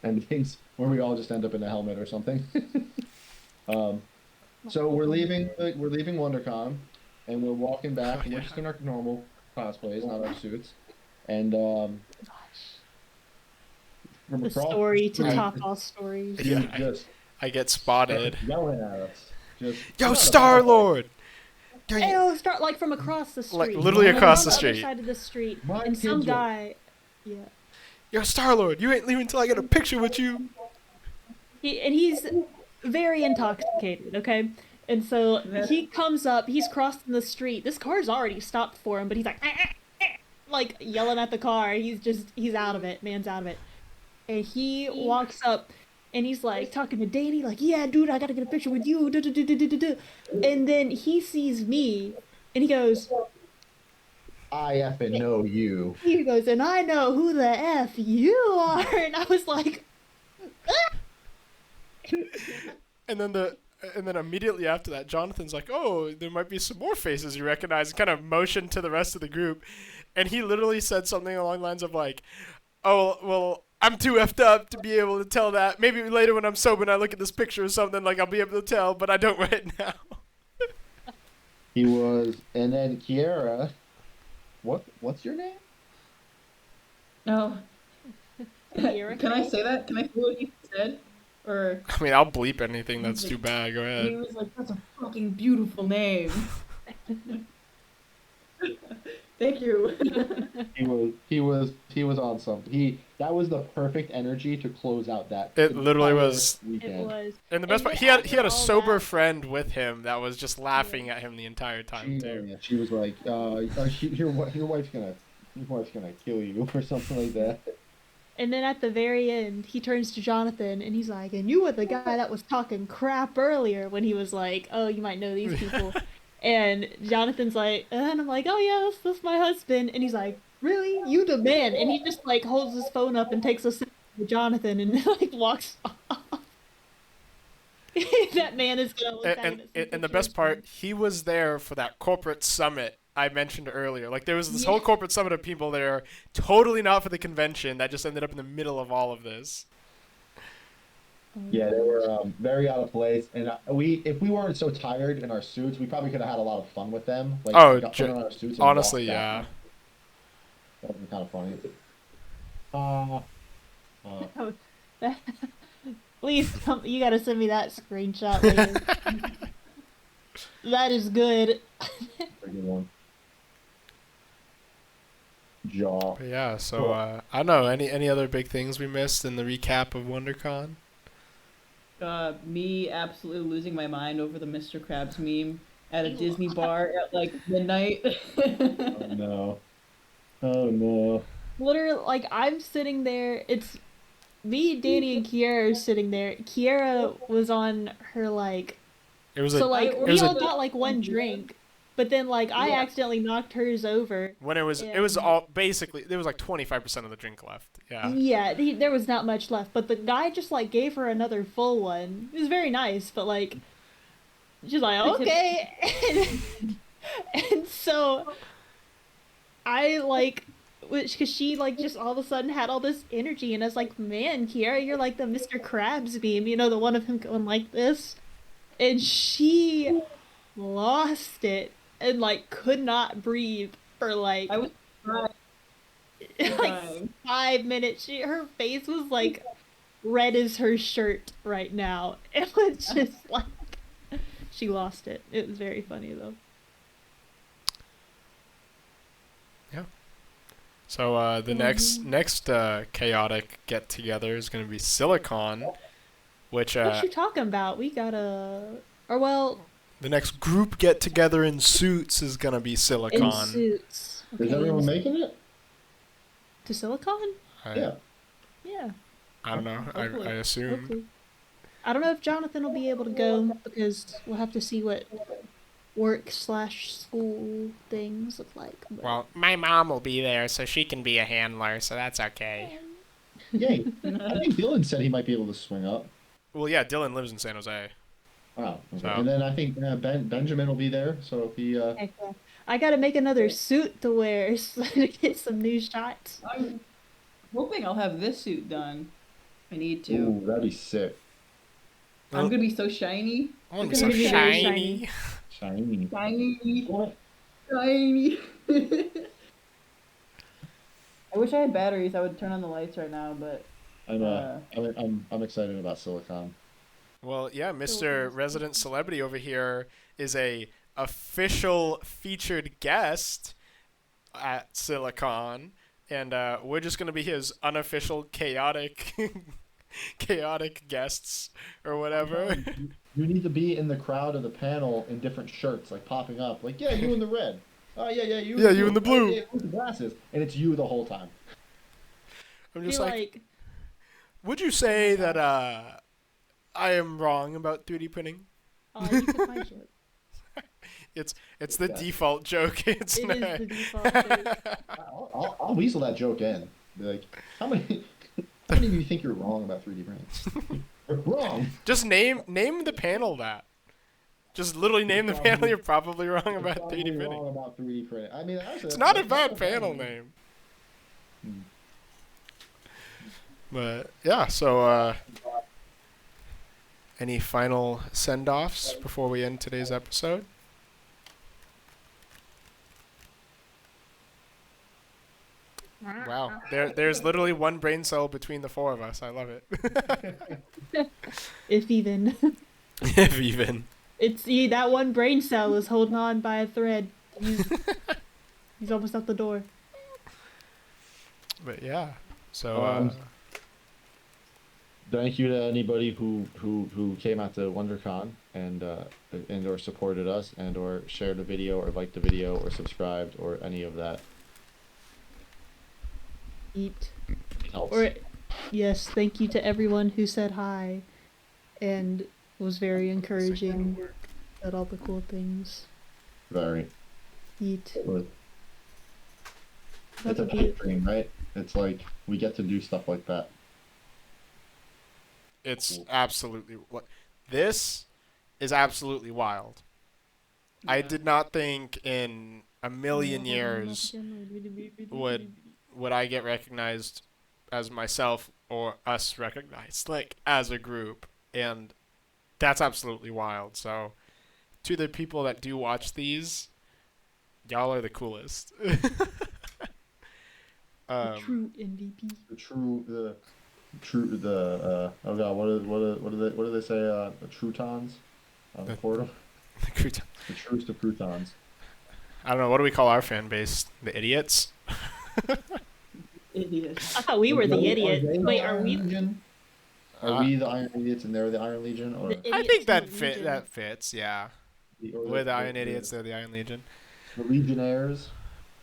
endings where we all just end up in a helmet or something. So we're leaving WonderCon, and we're walking back, Oh, and we're yeah. just in our normal cosplays, not our suits. And from The across story to street, top all stories. dude Yeah, just I get spotted. yelling at us. Just Yo, "Shut Star up." Lord! It'll start like from across the Like, street. literally I'm across on the other street. side of the street, My and some kids will- guy, yeah, Yo, Star Lord, you ain't leaving until I get a picture with you. he's very intoxicated, okay? And so he comes up, he's crossing the street. This car's already stopped for him, but he's like, like yelling at the car. He's out of it. Man's out of it. And he walks up and he's like talking to Danny, like, "Yeah, dude, I gotta get a picture with you." duh, duh, duh, duh, duh, duh, duh." And then he sees me and he goes, I effing know you. "And I know who the F you are." And I was like, And then immediately after that, Jonathan's like, "Oh, there might be some more faces you recognize." And kind of motioned to the rest of the group, and he literally said something along the lines of like, "Oh, well, I'm too effed up to be able to tell that. Maybe later when I'm sober and I look at this picture or something, like I'll be able to tell, but I don't right now." He was, and then Kiera. What's your name? No. Kiera? Can I say that? Can I say what he said? Or I mean, I'll bleep anything that's too bad. Go he ahead. was like, "That's a fucking beautiful name." Thank you. He was on something. That was the perfect energy to close out that. It literally entire was. It weekend. was. And the best And part, then he had after a all sober that- friend with him that was just laughing at him the entire time She, too. yeah, she was like, your wife's gonna kill you," or something like that. And then at the very end, he turns to Jonathan and he's like, "And you were the guy that was talking crap earlier," when he was like, "Oh, you might know these people." And Jonathan's like, and I'm like, "Oh yeah, that's my husband." And he's like, "Really? You the man?" And he just like holds his phone up and takes a selfie with Jonathan and like walks off. That man is gonna look back And, at and, some and the best pictures. part, he was there for that corporate summit I mentioned earlier. Like there was this Yeah. whole corporate summit of people there, totally not for the convention, that just ended up in the middle of all of this. Yeah, they were very out of place, and if we weren't so tired in our suits, we probably could have had a lot of fun with them. Like, Oh, we got put on our suits and honestly, walked yeah. back. That would be kind of funny. Please, you gotta send me that screenshot later. That is good. Pretty good one. Jaw. But yeah, so Cool. I don't know, any other big things we missed in the recap of WonderCon? Me absolutely losing my mind over the Mr. Krabs meme at a Disney bar at like midnight. Oh no. Oh no. Literally, like I'm sitting there. me, Danny, and Kiara are sitting there. Kiara was on her like, It was so a like it we was all a got like one drink, but then like I Yeah. accidentally knocked hers over, when it was and all basically there was like 25% of the drink left. Yeah. yeah, there was not much left. But the guy just like gave her another full one. It was very nice, but like she's like okay, and so I like. Because she like just all of a sudden had all this energy, and I was like, "Man, Kiara, you're like the Mr. Krabs meme, you know, the one of him going like this." And she lost it and like could not breathe for I like was crying. like Crying. 5 minutes. Her face was like red as her shirt right now. It was just like she lost it. It was very funny though. Yeah. So the next chaotic get together is going to be Silicon, which What you talking about? We gotta, or well, the next group get together in suits is going to be in Silicon. suits. Is everyone making it? To Silicon? Yeah. Yeah. I don't know. I Hopefully. assume. Hopefully. I don't know if Jonathan will be able to go because we'll have to see what work/school things look like. But... Well, my mom will be there, so she can be a handler, so that's okay. Yay. I think Dylan said he might be able to swing up. Well, yeah, Dylan lives in San Jose. Wow. Okay. So- And then I think Benjamin will be there. So if he. Heck yeah. I gotta make another suit to wear so to get some new shots. I'm hoping I'll have this suit done. I need to. Ooh, that'd be sick. I'm gonna be so shiny. I want to be It's so gonna be very shiny. shiny. Shiny. Shiny. Shiny. I wish I had batteries. I would turn on the lights right now, but I'm excited about Silicon. Well, yeah, Mr. Resident Celebrity over here is a official featured guest at Silicon, and we're just gonna be his unofficial chaotic guests or whatever. You need to be in the crowd of the panel in different shirts, like popping up. Like, yeah, you in the red. Oh, yeah, you. Yeah, you in the blue. Oh, yeah, with the glasses, and it's you the whole time. I'm I just feel like, would you say that I am wrong about 3D printing? You can find it. It's the Yeah. default joke. It's It not. is the default joke. I'll weasel that joke in. Be like, how many of you think you're wrong about 3D printing? You're wrong. Just name the panel that. Just literally name the panel you're probably wrong about 3D Probably printing. wrong about 3D printing. I mean, actually, It's not a bad panel name. Hmm. But yeah, so any final send-offs before we end today's episode? Wow, there's literally one brain cell between the four of us. I love it. If even. If even. It's that one brain cell is holding on by a thread. He's almost out the door. But yeah, so Thank you to anybody who came out to WonderCon and or supported us and or shared the video or liked the video or subscribed or any of that. Eat. It helps. Or yes, thank you to everyone who said hi and was very encouraging at all the cool things. Very. Eat. It was. It's That'll a be big it. dream, right? It's like we get to do stuff like that. it's absolutely this is absolutely wild. I Yeah. did not think in a million years would I get recognized as myself or us recognized like as a group, and that's absolutely wild. So to the people that do watch these, y'all are the coolest. The true MVP. Oh god, what do they say? The croutons on the portal. The truest of croutons. I don't know, what do we call our fan base? The idiots? Idiots. I thought we were the Are idiots. they the Wait, Iron are we Legion? Are we the Iron Idiots and they're the Iron Legion, or the I idiots think in that the Legion? that fits, yeah. or We're the Iron Idiots, they're the Iron Legion. the Legionnaires?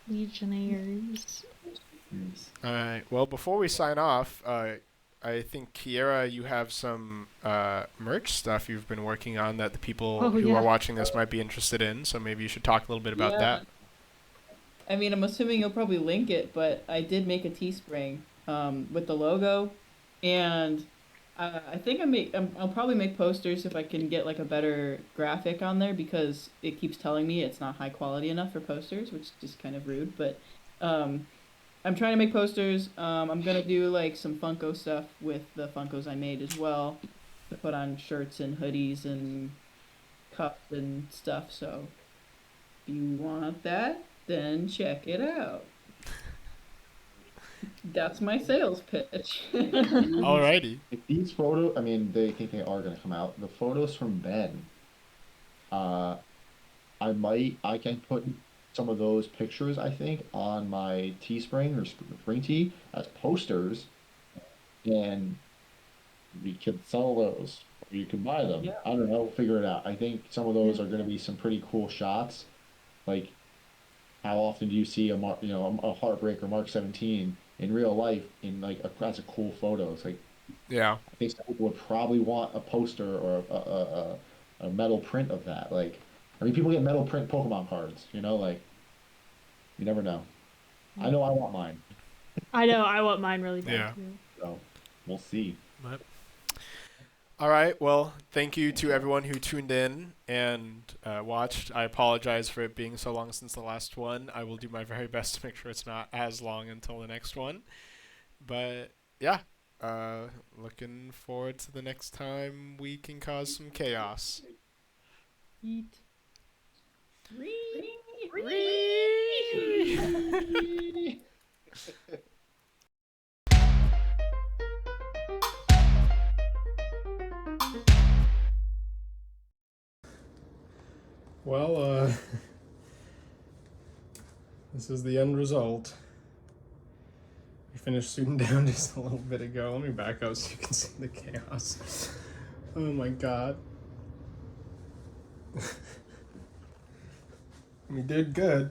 Legionnaires. Alright, well, before we sign off, I think Kiera, you have some merch stuff you've been working on that the people Oh, who yeah. are watching this might be interested in. So maybe you should talk a little bit about Yeah. that. I mean, I'm assuming you'll probably link it, but I did make a Teespring with the logo, and I think I'll probably make posters if I can get like a better graphic on there because it keeps telling me it's not high quality enough for posters, which is just kind of rude. But um, I'm trying to make posters. I'm gonna do like some Funko stuff with the Funkos I made as well to put on shirts and hoodies and cups and stuff. So if you want that, then check it out. That's my sales pitch. Alrighty. If these photos, I mean, they think they are going to come out. The photos from Ben, uh, I can put some of those pictures, I think, on my Teespring or Spring Tee as posters, and we could sell those. Or you could buy them. Yeah. I don't know, figure it out. I think some of those Yeah. are going to be some pretty cool shots. Like, how often do you see a Heartbreaker Mark 17 in real life in like that's a cool photo. It's like Yeah. I think some people would probably want a poster or a metal print of that. Like, I mean, people get metal print Pokemon cards. Like you never know. I know I want mine, I know, I want mine really bad Yeah. too. so we'll see. But all right. Well, thank you to everyone who tuned in and watched. I apologize for it being so long since the last one. I will do my very best to make sure it's not as long until the next one. But yeah, looking forward to the next time we can cause some chaos. Eat. Well, this is the end result. We finished shooting down just a little bit ago. Let me back up so you can see the chaos. Oh my god. We did good.